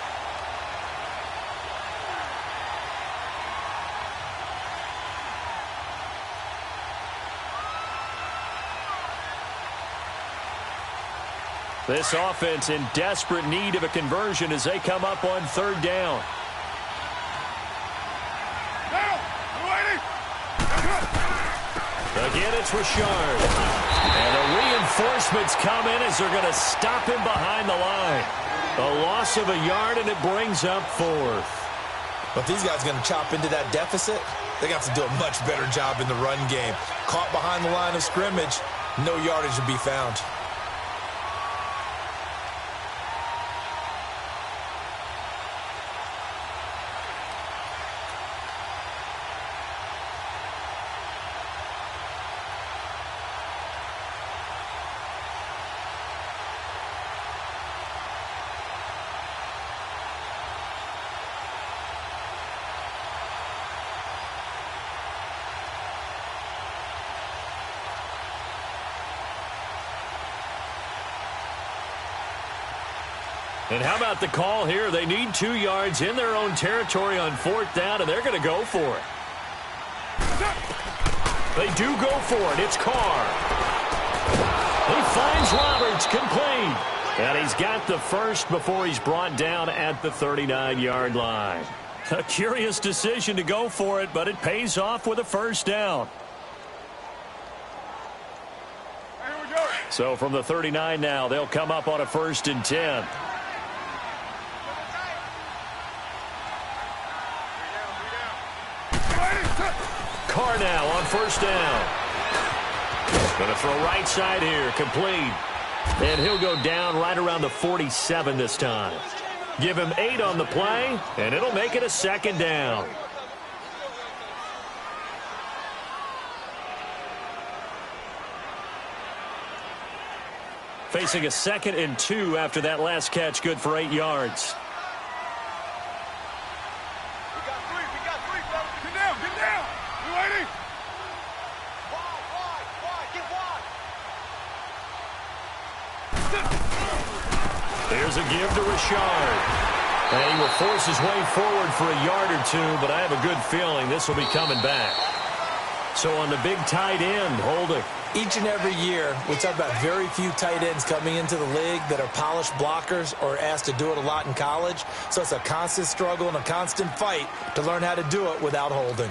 This offense in desperate need of a conversion as they come up on 3rd down. Again, it's Richard. And the reinforcements come in as they're going to stop him behind the line. A loss of a yard, and it brings up 4th. But these guys are going to chop into that deficit. They got to do a much better job in the run game. Caught behind the line of scrimmage, no yardage to be found. And how about the call here? They need 2 yards in their own territory on 4th down, and they're going to go for it. They do go for it. It's Carr. He finds Roberts, complete. And he's got the first before he's brought down at the 39-yard line. A curious decision to go for it, but it pays off with a 1st down. So from the 39 now, they'll come up on a 1st and 10. Carr now on 1st down. Going to throw right side here, complete. And he'll go down right around the 47 this time. Give him 8 on the play, and it'll make it a 2nd down. Facing a 2nd and 2 after that last catch, good for 8 yards. Here's a give to Richard. And he will force his way forward for a yard or 2, but I have a good feeling this will be coming back. So on the big tight end, holding. Each and every year, we talk about very few tight ends coming into the league that are polished blockers or asked to do it a lot in college. So it's a constant struggle and a constant fight to learn how to do it without holding.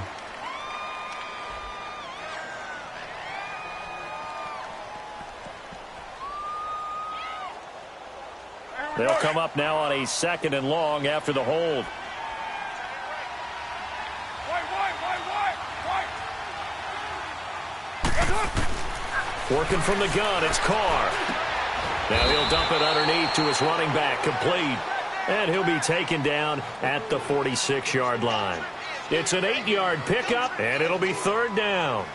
They'll come up now on a 2nd and long after the hold. Working from the gun, it's Carr. Now he'll dump it underneath to his running back, complete. And he'll be taken down at the 46-yard line. It's an 8-yard pickup, and it'll be 3rd down.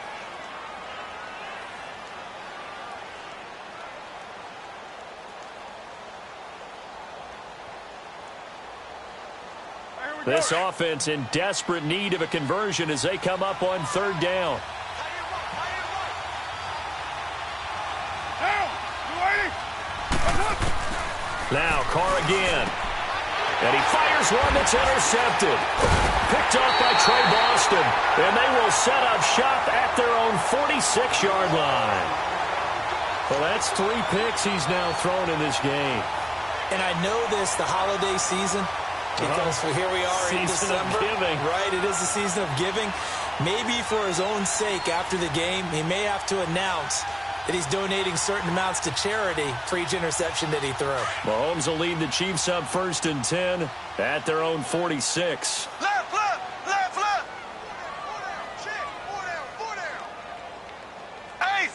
This offense in desperate need of a conversion as they come up on 3rd down. Now Carr again. And he fires one that's intercepted. Picked off by Trey Boston. And they will set up shop at their own 46-yard line. Well, that's 3 picks he's now thrown in this game. And I know this, the holiday season, because here we are in December. Right, it is the season of giving. Maybe for his own sake, after the game, he may have to announce that he's donating certain amounts to charity for each interception that he threw. Mahomes will lead the Chiefs up 1st and 10 at their own 46. Left, left, left, left. Check, 4 down. Ace.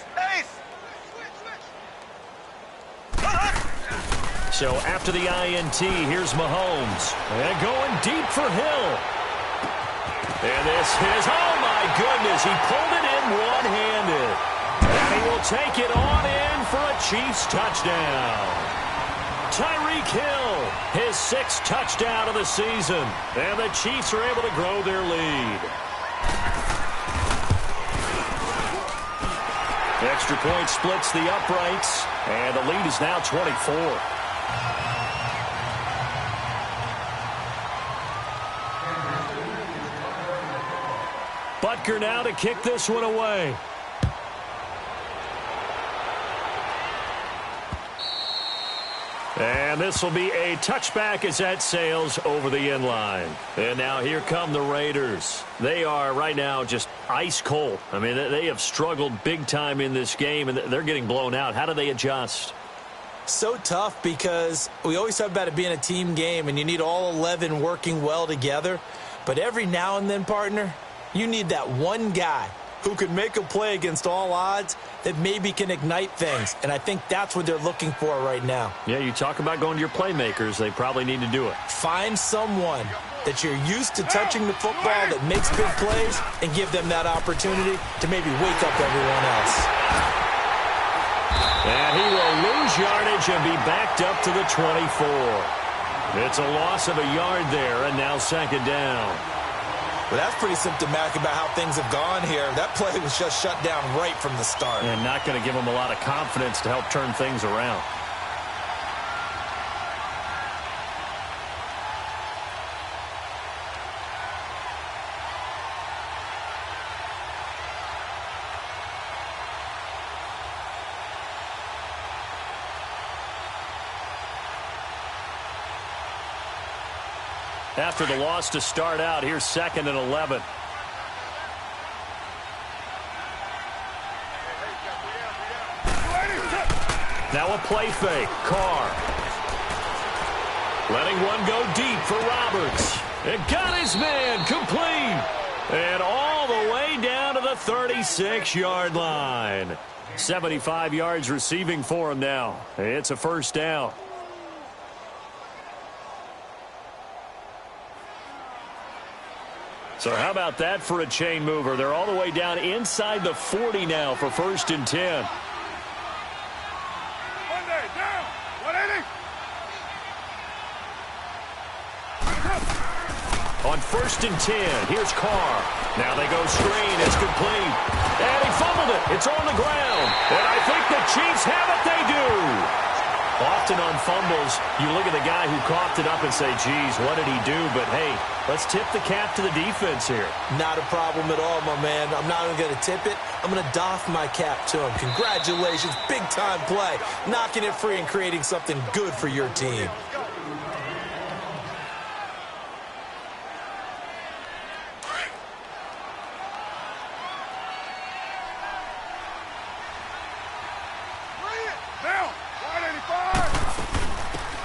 So after the INT, here's Mahomes. And going deep for Hill. And this is, oh my goodness, he pulled it in one-handed. And he will take it on in for a Chiefs touchdown. Tyreek Hill, his 6th touchdown of the season. And the Chiefs are able to grow their lead. Extra point splits the uprights. And the lead is now 24. Butker now to kick this one away. And this will be a touchback as that sails over the end line. And now here come the Raiders. They are right now just ice cold. I mean, they have struggled big time in this game, and they're getting blown out. How do they adjust? So tough because we always talk about it being a team game, and you need all 11 working well together. But every now and then, partner, you need that one guy who can make a play against all odds that maybe can ignite things. And I think that's what they're looking for right now. Yeah, you talk about going to your playmakers. They probably need to do it. Find someone that you're used to touching the football that makes big plays and give them that opportunity to maybe wake up everyone else. And he will lose yardage and be backed up to the 24. It's a loss of a yard there, and now 2nd down. Well, that's pretty symptomatic about how things have gone here. That play was just shut down right from the start. And not going to give them a lot of confidence to help turn things around. After the loss to start out, here's 2nd and 11. Now a play fake. Carr. Letting one go deep for Roberts. It got his man complete. And all the way down to the 36-yard line. 75 yards receiving for him now. It's a 1st down. So how about that for a chain mover? They're all the way down inside the 40 now for 1st and 10. Monday, down. 180. On 1st and 10, here's Carr. Now they go screen. It's complete. And he fumbled it. It's on the ground. And I think the Chiefs have it. They do. Often on fumbles, you look at the guy who coughed it up and say, geez, what did he do? But, hey, let's tip the cap to the defense here. Not a problem at all, my man. I'm not even going to tip it. I'm going to doff my cap to him. Congratulations. Big-time play. Knocking it free and creating something good for your team.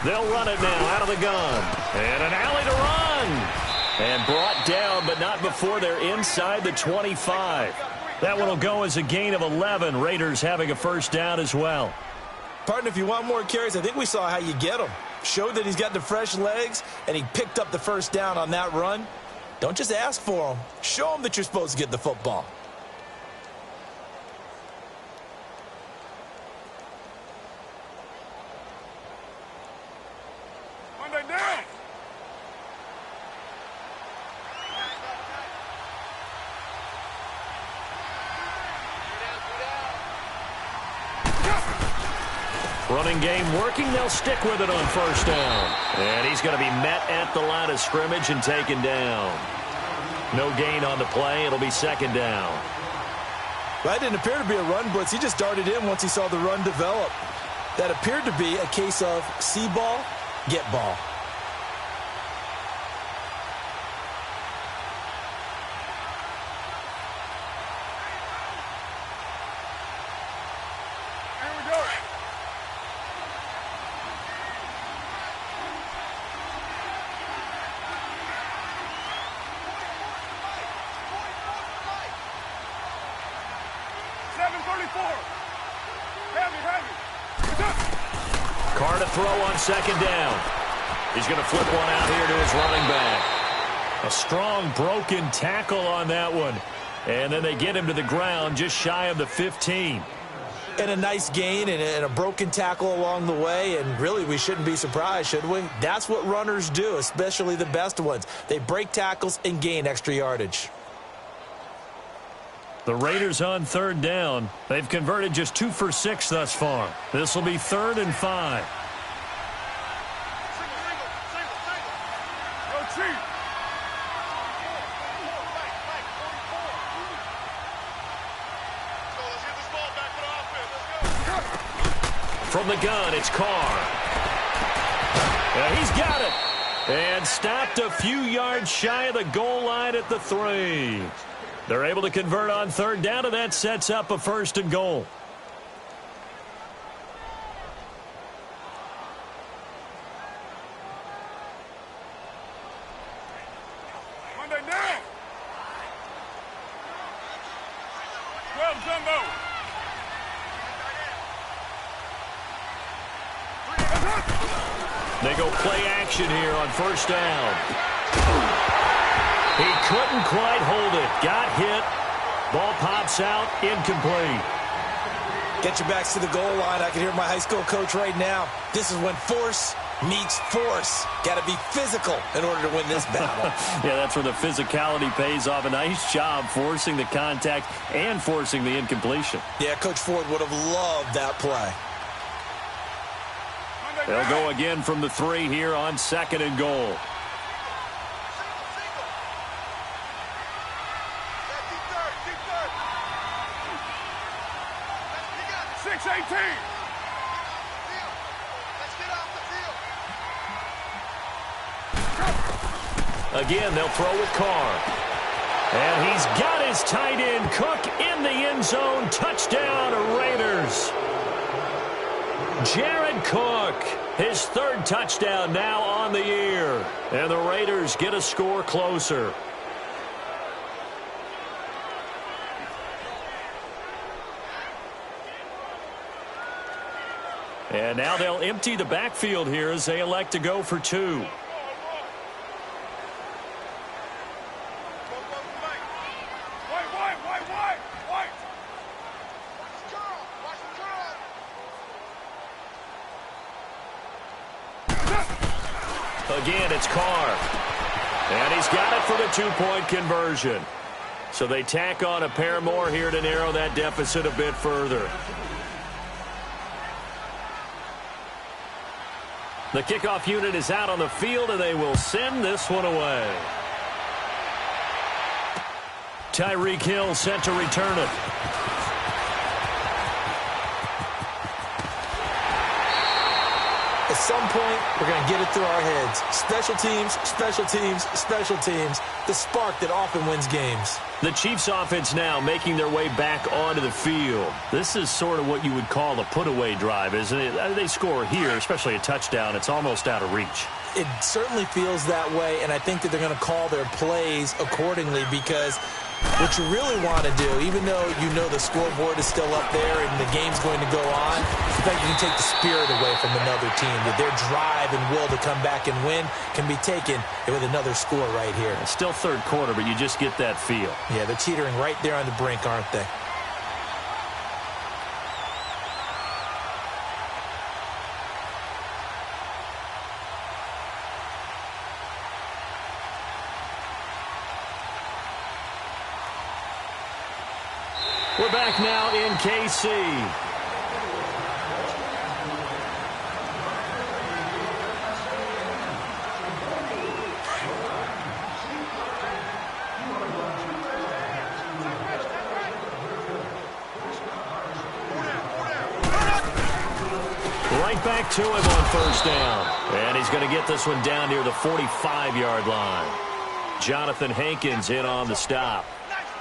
They'll run it now out of the gun. And an alley to run. And brought down, but not before they're inside the 25. That one will go as a gain of 11. Raiders having a 1st down as well. Partner, if you want more carries, I think we saw how you get them. Showed that he's got the fresh legs, and he picked up the 1st down on that run. Don't just ask for them. Show them that you're supposed to get the football. Running game working. They'll stick with it on 1st down. And he's going to be met at the line of scrimmage and taken down. No gain on the play. It'll be 2nd down. That didn't appear to be a run blitz. He just darted in once he saw the run develop. That appeared to be a case of see ball, get ball. Here we go. Carr to throw on second down. He's going to flip one out here to his running back. A strong broken tackle on that one. And then they get him to the ground just shy of the 15. And a nice gain and a broken tackle along the way. And really, we shouldn't be surprised, should we? That's what runners do, especially the best ones. They break tackles and gain extra yardage. The Raiders on third down. They've converted just 2 for 6 thus far. This will be 3rd and 5. From the gun, it's Carr. He's got it. And stopped a few yards shy of the goal line at the 3. They're able to convert on third down, and that sets up a 1st and goal. Monday down. 12 jumbo. They go play action here on 1st down. He couldn't quite hold it. Got hit. Ball pops out. Incomplete. Get your backs to the goal line. I can hear my high school coach right now. This is when force meets force. Got to be physical in order to win this battle. Yeah, that's where the physicality pays off. A nice job forcing the contact and forcing the incompletion. Yeah, Coach Ford would have loved that play. They'll go again from the 3 here on 2nd and goal. 6-18. Again, they'll throw with Carr. And he's got his tight end, Cook, in the end zone. Touchdown, Raiders. Jared Cook, his 3rd touchdown now on the year. And the Raiders get a score closer. And now they'll empty the backfield here as they elect to go for 2. Again, it's Carr. And he's got it for the 2-point conversion. So they tack on a pair more here to narrow that deficit a bit further. The kickoff unit is out on the field, and they will send this one away. Tyreek Hill set to return it. At some point, we're going to get it through our heads. Special teams, special teams, special teams. The spark that often wins games. The Chiefs offense now making their way back onto the field. This is sort of what you would call a put-away drive, isn't it? They score here, especially a touchdown. It's almost out of reach. It certainly feels that way, and I think that they're going to call their plays accordingly because what you really want to do, even though you know the scoreboard is still up there and the game's going to go on, I think you can take the spirit away from another team. That their drive and will to come back and win can be taken with another score right here. It's still 3rd quarter, but you just get that feel. Yeah, they're teetering right there on the brink, aren't they? We're back now in KC. right back to him on first down. And he's going to get this one down near the 45-yard line. Jonathan Hankins in on the stop.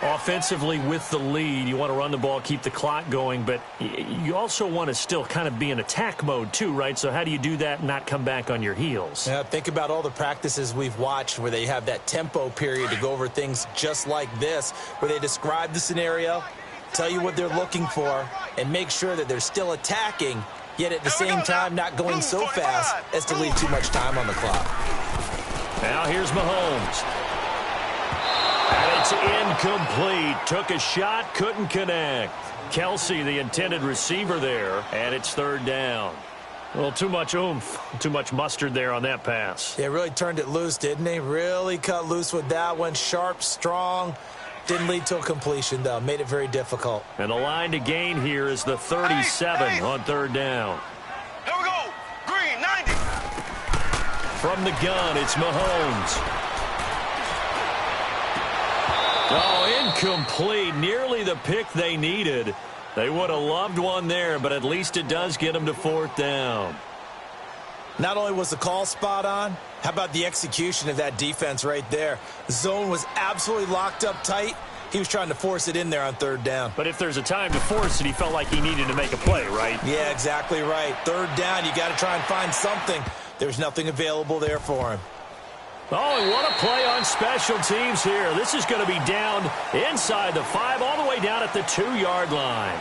Offensively with the lead, you want to run the ball, keep the clock going, but you also want to still kind of be in attack mode too, right? So how do you do that and not come back on your heels? Yeah, think about all the practices we've watched where they have that tempo period to go over things just like this, where they describe the scenario, tell you what they're looking for, and make sure that they're still attacking, yet at the same time not going so fast as to leave too much time on the clock. Now here's Mahomes. And it's incomplete. Took a shot, couldn't connect. Kelsey, the intended receiver there, and it's third down. Well, too much oomph, too much mustard there on that pass. They really turned it loose, didn't they? Really cut loose with that one. Sharp, strong. Didn't lead to a completion, though. Made it very difficult. And the line to gain here is the 37 on third down. Here we go. Green, 90. From the gun, it's Mahomes. Oh, incomplete. Nearly the pick they needed. They would have loved one there, but at least it does get them to fourth down. Not only was the call spot on, how about the execution of that defense right there? The zone was absolutely locked up tight. He was trying to force it in there on third down. But if there's a time to force it, he felt like he needed to make a play, right? Yeah, exactly right. Third down, you got to try and find something. There's nothing available there for him. Oh, and what a play on special teams here. This is going to be down inside the 5, all the way down at the 2-yard line.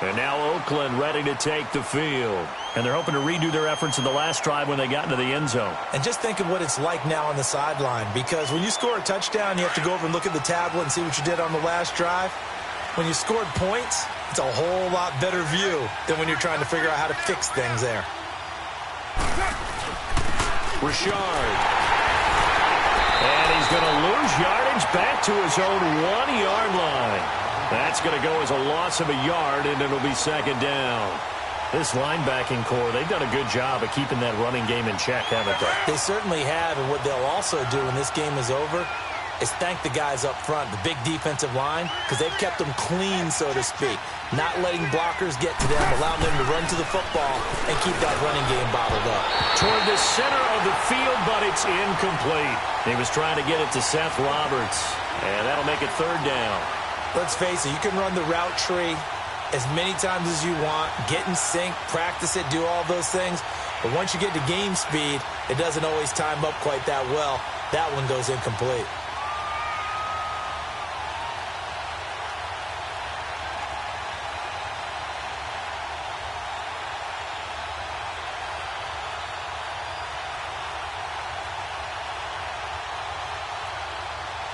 And now Oakland ready to take the field. And they're hoping to redo their efforts in the last drive when they got into the end zone. And just think of what it's like now on the sideline, because when you score a touchdown, you have to go over and look at the tablet and see what you did on the last drive. When you scored points, it's a whole lot better view than when you're trying to figure out how to fix things there. Richard. And he's going to lose yardage back to his own 1-yard line. That's going to go as a loss of a yard, and it'll be second down. This linebacking core, they've done a good job of keeping that running game in check, haven't they? They certainly have, and what they'll also do when this game is over is thank the guys up front, the big defensive line, because they've kept them clean, so to speak. Not letting blockers get to them, allowing them to run to the football and keep that running game bottled up. Toward the center of the field, but it's incomplete. He was trying to get it to Seth Roberts, and that'll make it third down. Let's face it, you can run the route tree as many times as you want, get in sync, practice it, do all those things. But once you get to game speed, it doesn't always time up quite that well. That one goes incomplete.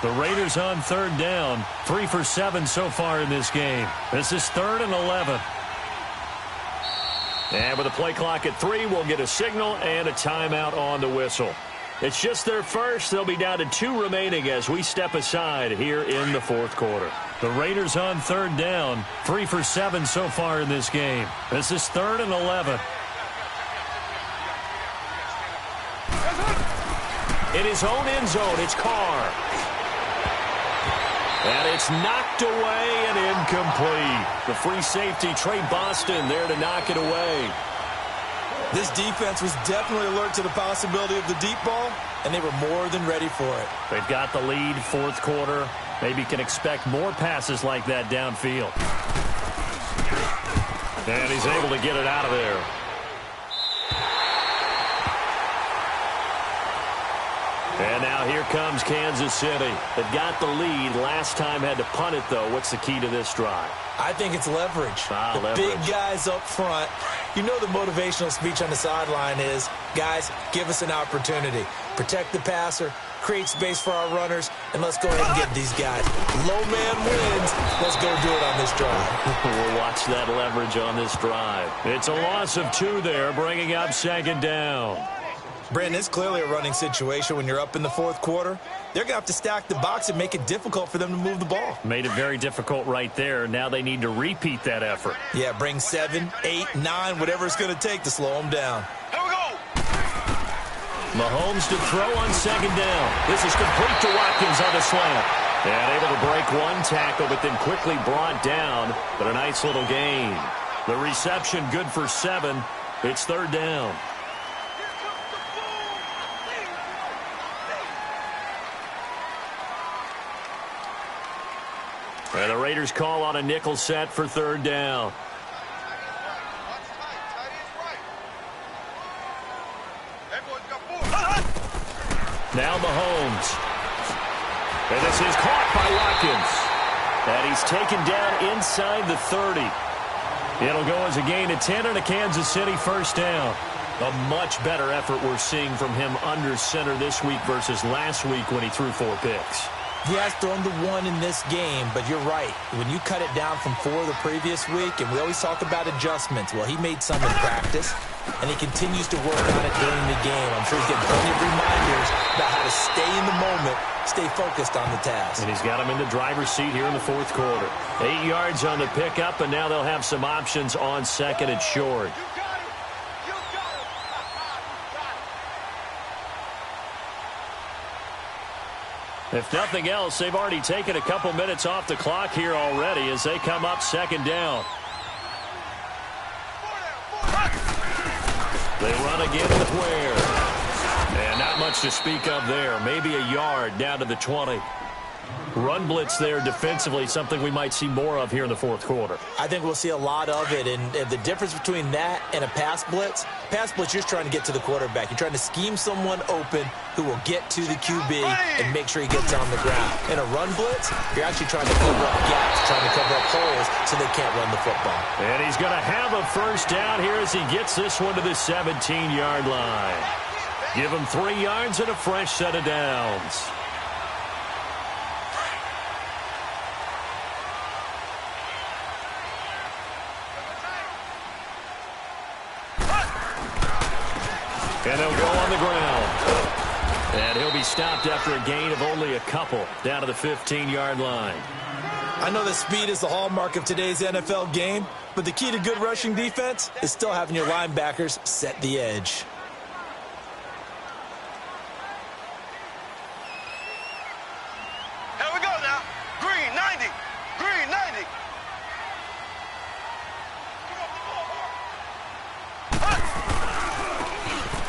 The Raiders on third down, 3 for 7 so far in this game. This is 3rd and 11. And with a play clock at 3, we'll get a signal and a timeout on the whistle. It's just their first. They'll be down to 2 remaining as we step aside here in the fourth quarter. The Raiders on third down, 3 for 7 so far in this game. This is 3rd and 11. In his own end zone, it's Carr. And it's knocked away and incomplete. The free safety, Trey Boston, there to knock it away. This defense was definitely alert to the possibility of the deep ball, and they were more than ready for it. They've got the lead, fourth quarter. Maybe can expect more passes like that downfield. And he's able to get it out of there. And now here comes Kansas City. They've got the lead. Last time had to punt it, though. What's the key to this drive? I think it's leverage. Leverage. Big guys up front. You know the motivational speech on the sideline is, guys, give us an opportunity. Protect the passer, create space for our runners, and let's go ahead and get these guys. Low man wins. Let's go do it on this drive. We'll watch that leverage on this drive. It's a loss of 2 there, bringing up second down. Brandon, it's clearly a running situation when you're up in the fourth quarter. They're going to have to stack the box and make it difficult for them to move the ball. Made it very difficult right there. Now they need to repeat that effort. Yeah, bring 7, 8, 9, whatever it's going to take to slow them down. Here we go. Mahomes to throw on second down. This is complete to Watkins on the slant. And able to break one tackle, but then quickly brought down. But a nice little gain. The reception good for 7. It's third down. And the Raiders call on a nickel set for third down. Now Mahomes. And this is caught by Watkins. And he's taken down inside the 30. It'll go as a gain of 10 and a Kansas City first down. A much better effort we're seeing from him under center this week versus last week when he threw 4 picks. He has thrown the 1 in this game, but you're right. When you cut it down from 4 the previous week, and we always talk about adjustments, well, he made some in practice, and he continues to work on it during the game. I'm sure he's getting plenty of reminders about how to stay in the moment, stay focused on the task. And he's got him in the driver's seat here in the fourth quarter. 8 yards on the pickup, and now they'll have some options on second and short. If nothing else, they've already taken a couple minutes off the clock here already as they come up second down. They run again with Ware. And not much to speak of there. Maybe a yard down to the 20. Run blitz there defensively, something we might see more of here in the fourth quarter. I think we'll see a lot of it, and the difference between that and a pass blitz, you're just trying to get to the quarterback. You're trying to scheme someone open who will get to the QB and make sure he gets on the ground. In a run blitz, you're actually trying to cover up gaps, trying to cover up holes so they can't run the football. And he's going to have a first down here as he gets this one to the 17-yard line. Give him 3 yards and a fresh set of downs. And he'll go on the ground. And he'll be stopped after a gain of only a couple down to the 15-yard line. I know that speed is the hallmark of today's NFL game, but the key to good rushing defense is still having your linebackers set the edge. Here we go now. Green 90. Green 90.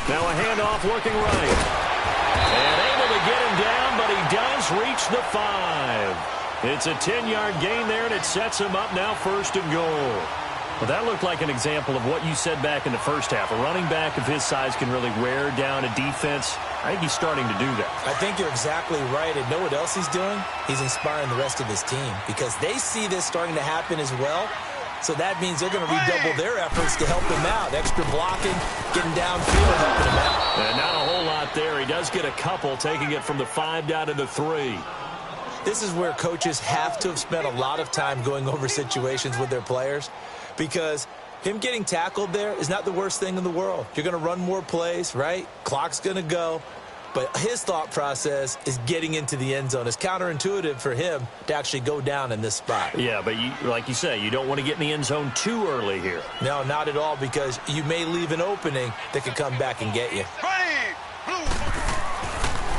Now a handoff looking right. And able to get him down, but he does reach the 5. It's a 10-yard gain there, and it sets him up now first and goal. Well, that looked like an example of what you said back in the first half. A running back of his size can really wear down a defense. I think he's starting to do that. I think you're exactly right. And know what else he's doing? He's inspiring the rest of his team because they see this starting to happen as well. So that means they're going to redouble their efforts to help him out. Extra blocking, getting downfield, helping him out. And not a whole lot there. He does get a couple, taking it from the 5 down to the 3. This is where coaches have to have spent a lot of time going over situations with their players because him getting tackled there is not the worst thing in the world. You're going to run more plays, right? Clock's going to go. But his thought process is getting into the end zone. It's counterintuitive for him to actually go down in this spot. Yeah, but like you say, you don't want to get in the end zone too early here. No, not at all, because you may leave an opening that could come back and get you.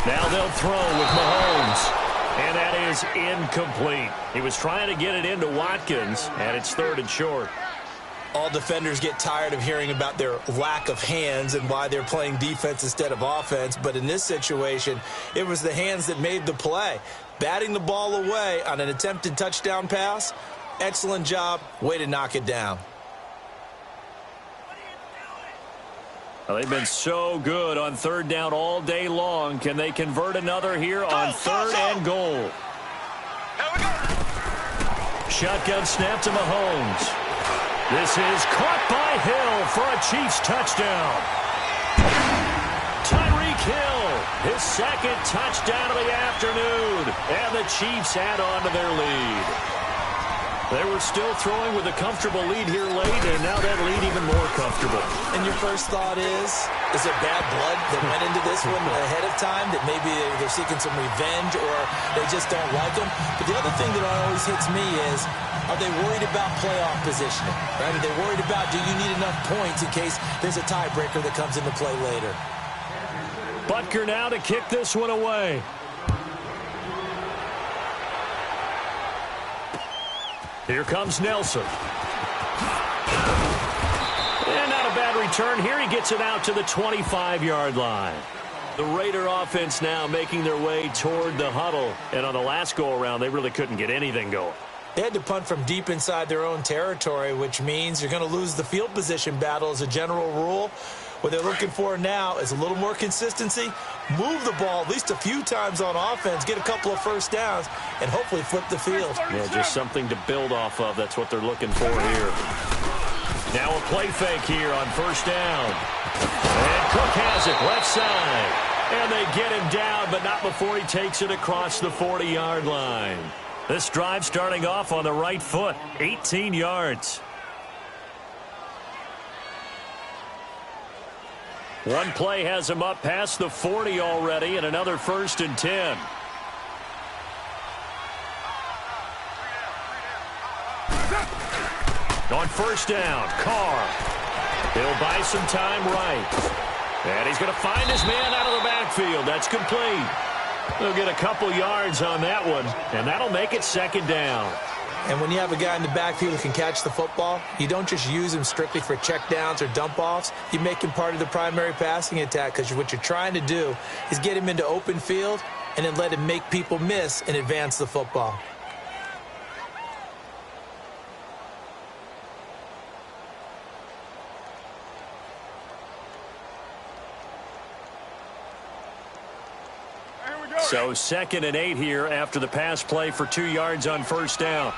Now they'll throw with Mahomes. And that is incomplete. He was trying to get it into Watkins, and it's 3rd and short. All defenders get tired of hearing about their lack of hands and why they're playing defense instead of offense. But in this situation, it was the hands that made the play. Batting the ball away on an attempted touchdown pass, excellent job. Way to knock it down. Well, they've been so good on 3rd down all day long. Can they convert another here on 3rd and goal? Shotgun snap to Mahomes. This is caught by Hill for a Chiefs touchdown. Tyreek Hill, his 2nd touchdown of the afternoon. And the Chiefs add on to their lead. They were still throwing with a comfortable lead here late, and now that lead even more comfortable. And your first thought is there bad blood that went into this one ahead of time, that maybe they're seeking some revenge or they just don't like them? But the other thing that always hits me is, are they worried about playoff positioning? Right? Are they worried about, do you need enough points in case there's a tiebreaker that comes into play later? Butker now to kick this one away. Here comes Nelson. And not a bad return here. He gets it out to the 25-yard line. The Raider offense now making their way toward the huddle. And on the last go-around, they really couldn't get anything going. They had to punt from deep inside their own territory, which means you're going to lose the field position battle as a general rule. What they're looking for now is a little more consistency, move the ball at least a few times on offense, get a couple of first downs, and hopefully flip the field. Yeah, just something to build off of. That's what they're looking for here. Now a play fake here on first down. And Cook has it left side. And they get him down, but not before he takes it across the 40-yard line. This drive starting off on the right foot, 18 yards. One play has him up past the 40 already, and another 1st and 10. On first down, Carr. He'll buy some time right. And he's going to find his man out of the backfield. That's complete. They'll get a couple yards on that one, and that'll make it 2nd down. And when you have a guy in the backfield who can catch the football, you don't just use him strictly for checkdowns or dump-offs. You make him part of the primary passing attack, because what you're trying to do is get him into open field and then let him make people miss and advance the football. So 2nd and 8 here after the pass play for 2 yards on first down.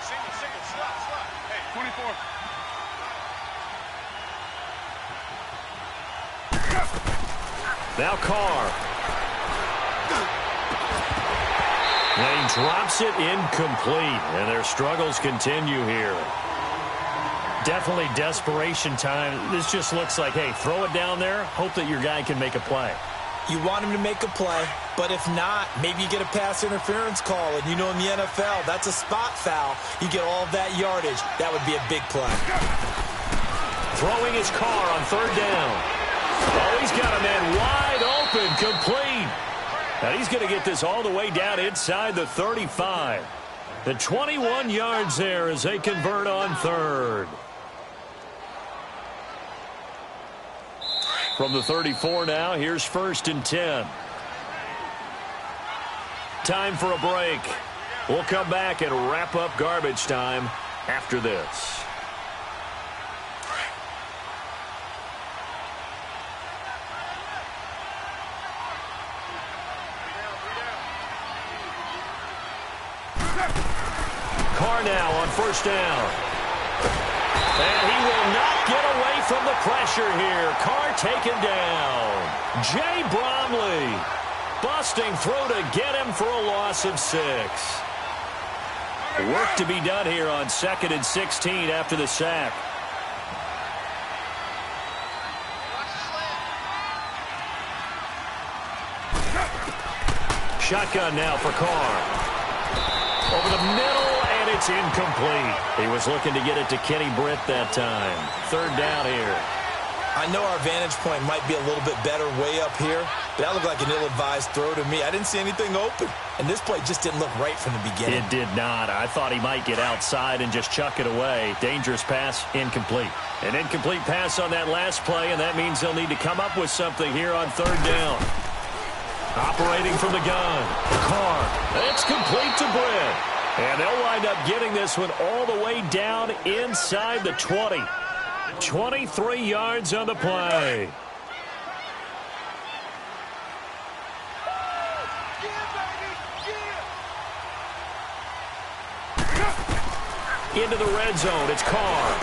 Single, slot. Hey, 24. Now Carr. And he drops it incomplete, and their struggles continue here. Definitely desperation time. This just looks like, hey, throw it down there, hope that your guy can make a play. You want him to make a play, but if not, maybe you get a pass interference call, and you know in the NFL, that's a spot foul. You get all of that yardage. That would be a big play. Throwing his Carr on 3rd down. Oh, he's got a man wide open, complete. And he's going to get this all the way down inside the 35. The 21 yards there as they convert on 3rd. From the 34 now, here's 1st and 10. Time for a break. We'll come back and wrap up garbage time after this. Carr now on first down. And he will not get away from the pressure here. Carr taken down. Jay Bromley busting through to get him for a loss of 6. Work to be done here on 2nd and 16 after the sack. Shotgun now for Carr. Over the middle, and it's incomplete. He was looking to get it to Kenny Britt that time. 3rd down here. I know our vantage point might be a little bit better way up here, but that looked like an ill-advised throw to me. I didn't see anything open, and this play just didn't look right from the beginning. It did not. I thought he might get outside and just chuck it away. Dangerous pass, incomplete. An incomplete pass on that last play, and that means they'll need to come up with something here on 3rd down. Operating from the gun. Carr. It's complete to Britt. And they'll wind up getting this one all the way down inside the 20. 23 yards on the play. Into the red zone. It's Carr.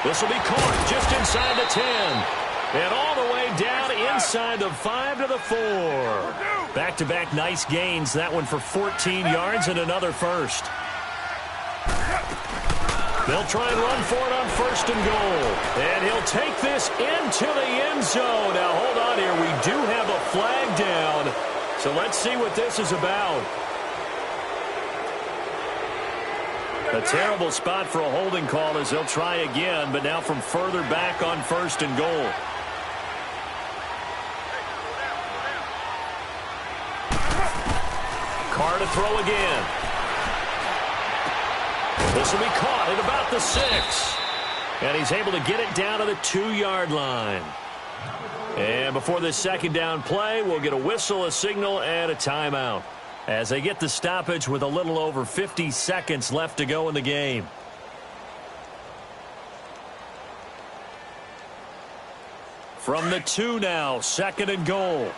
This will be caught just inside the 10. And all the way down inside the 5 to the 4. Back-to-back nice gains. That one for 14 yards and another first. They'll try and run for it on 1st and goal. And he'll take this into the end zone. Now, hold on here. We do have a flag down. So let's see what this is about. A terrible spot for a holding call as they'll try again, but now from further back on 1st and goal. Carr to throw again. This will be caught at about the 6. And he's able to get it down to the 2-yard line. And before this second down play, we'll get a whistle, a signal, and a timeout as they get the stoppage with a little over 50 seconds left to go in the game. From the 2 now, 2nd and goal.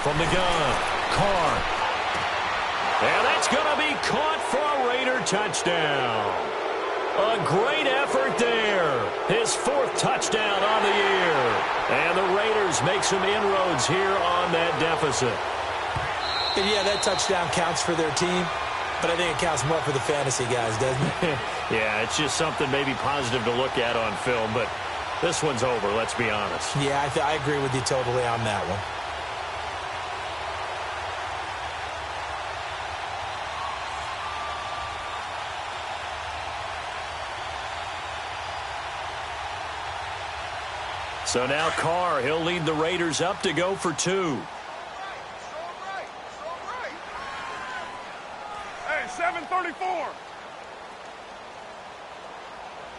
From the gun, Carr. And that's going to be caught for a Raider touchdown. A great effort there. His 4th touchdown on the year. And the Raiders make some inroads here on that deficit. And yeah, that touchdown counts for their team, but I think it counts more for the fantasy guys, doesn't it? Yeah, it's just something maybe positive to look at on film, but this one's over, let's be honest. Yeah, I agree with you totally on that one. So now Carr, he'll lead the Raiders up to go for 2. Hey, 7:34.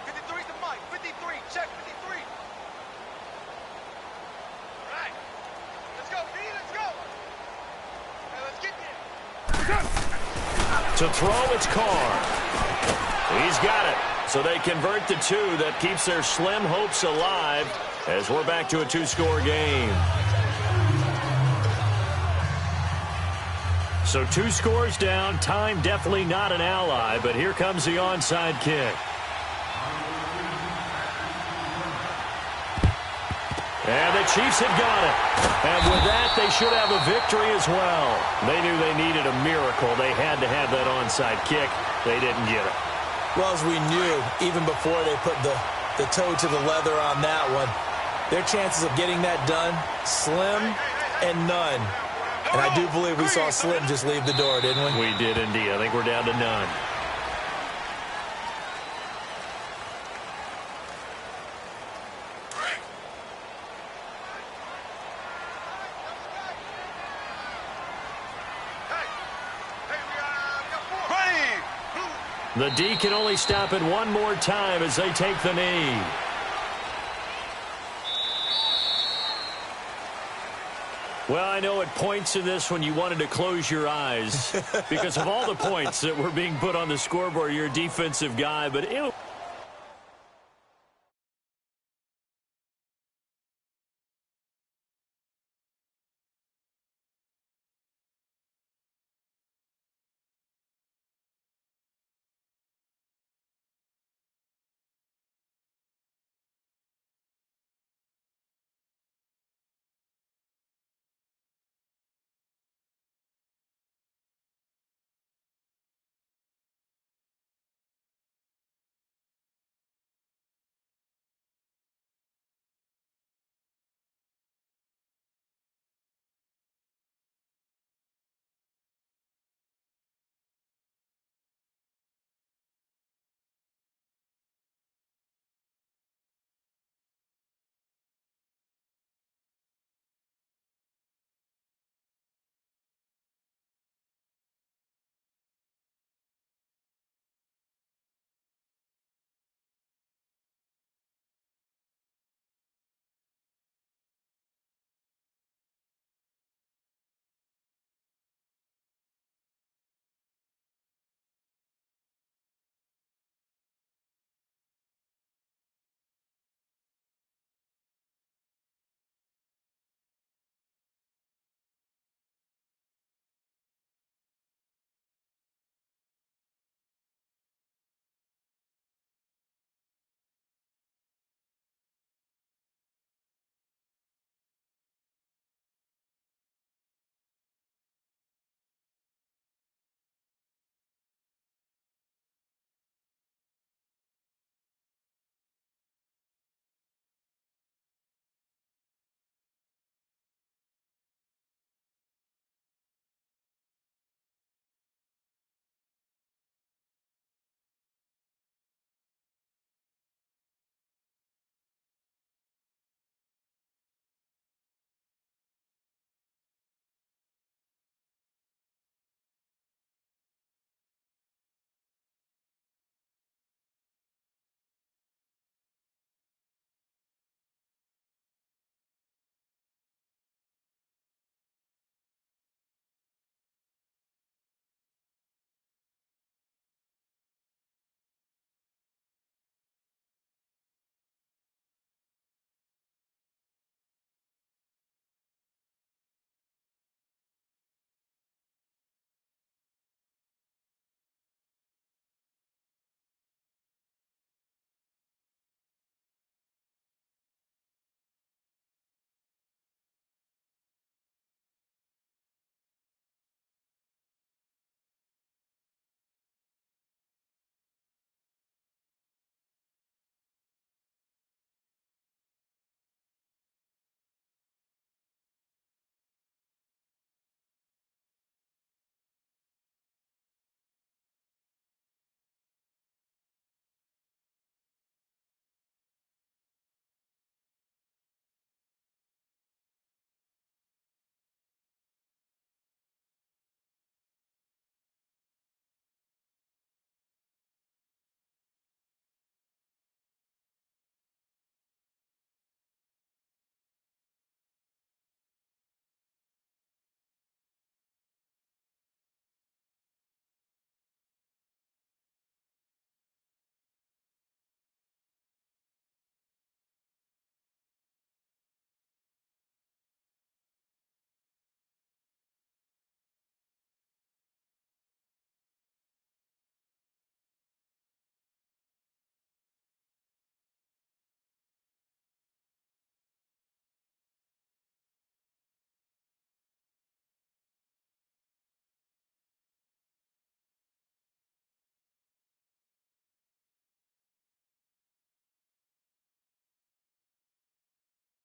53's the mic. 53. Check 53. All right. Let's go, D. Let's go. Hey, let's get there. To throw, it's Carr. He's got it. So they convert the 2. That keeps their slim hopes alive as we're back to a 2-score game. So 2 scores down. Time definitely not an ally, but here comes the onside kick. And the Chiefs have got it. And with that, they should have a victory as well. They knew they needed a miracle. They had to have that onside kick. They didn't get it. Well, as we knew, even before they put the toe to the leather on that one, their chances of getting that done, slim and none. And I do believe we saw Slim just leave the door, didn't we? We did indeed. I think we're down to none. The D can only stop it one more time as they take the knee. Well, I know at points in this when you wanted to close your eyes because of all the points that were being put on the scoreboard. You're a defensive guy, but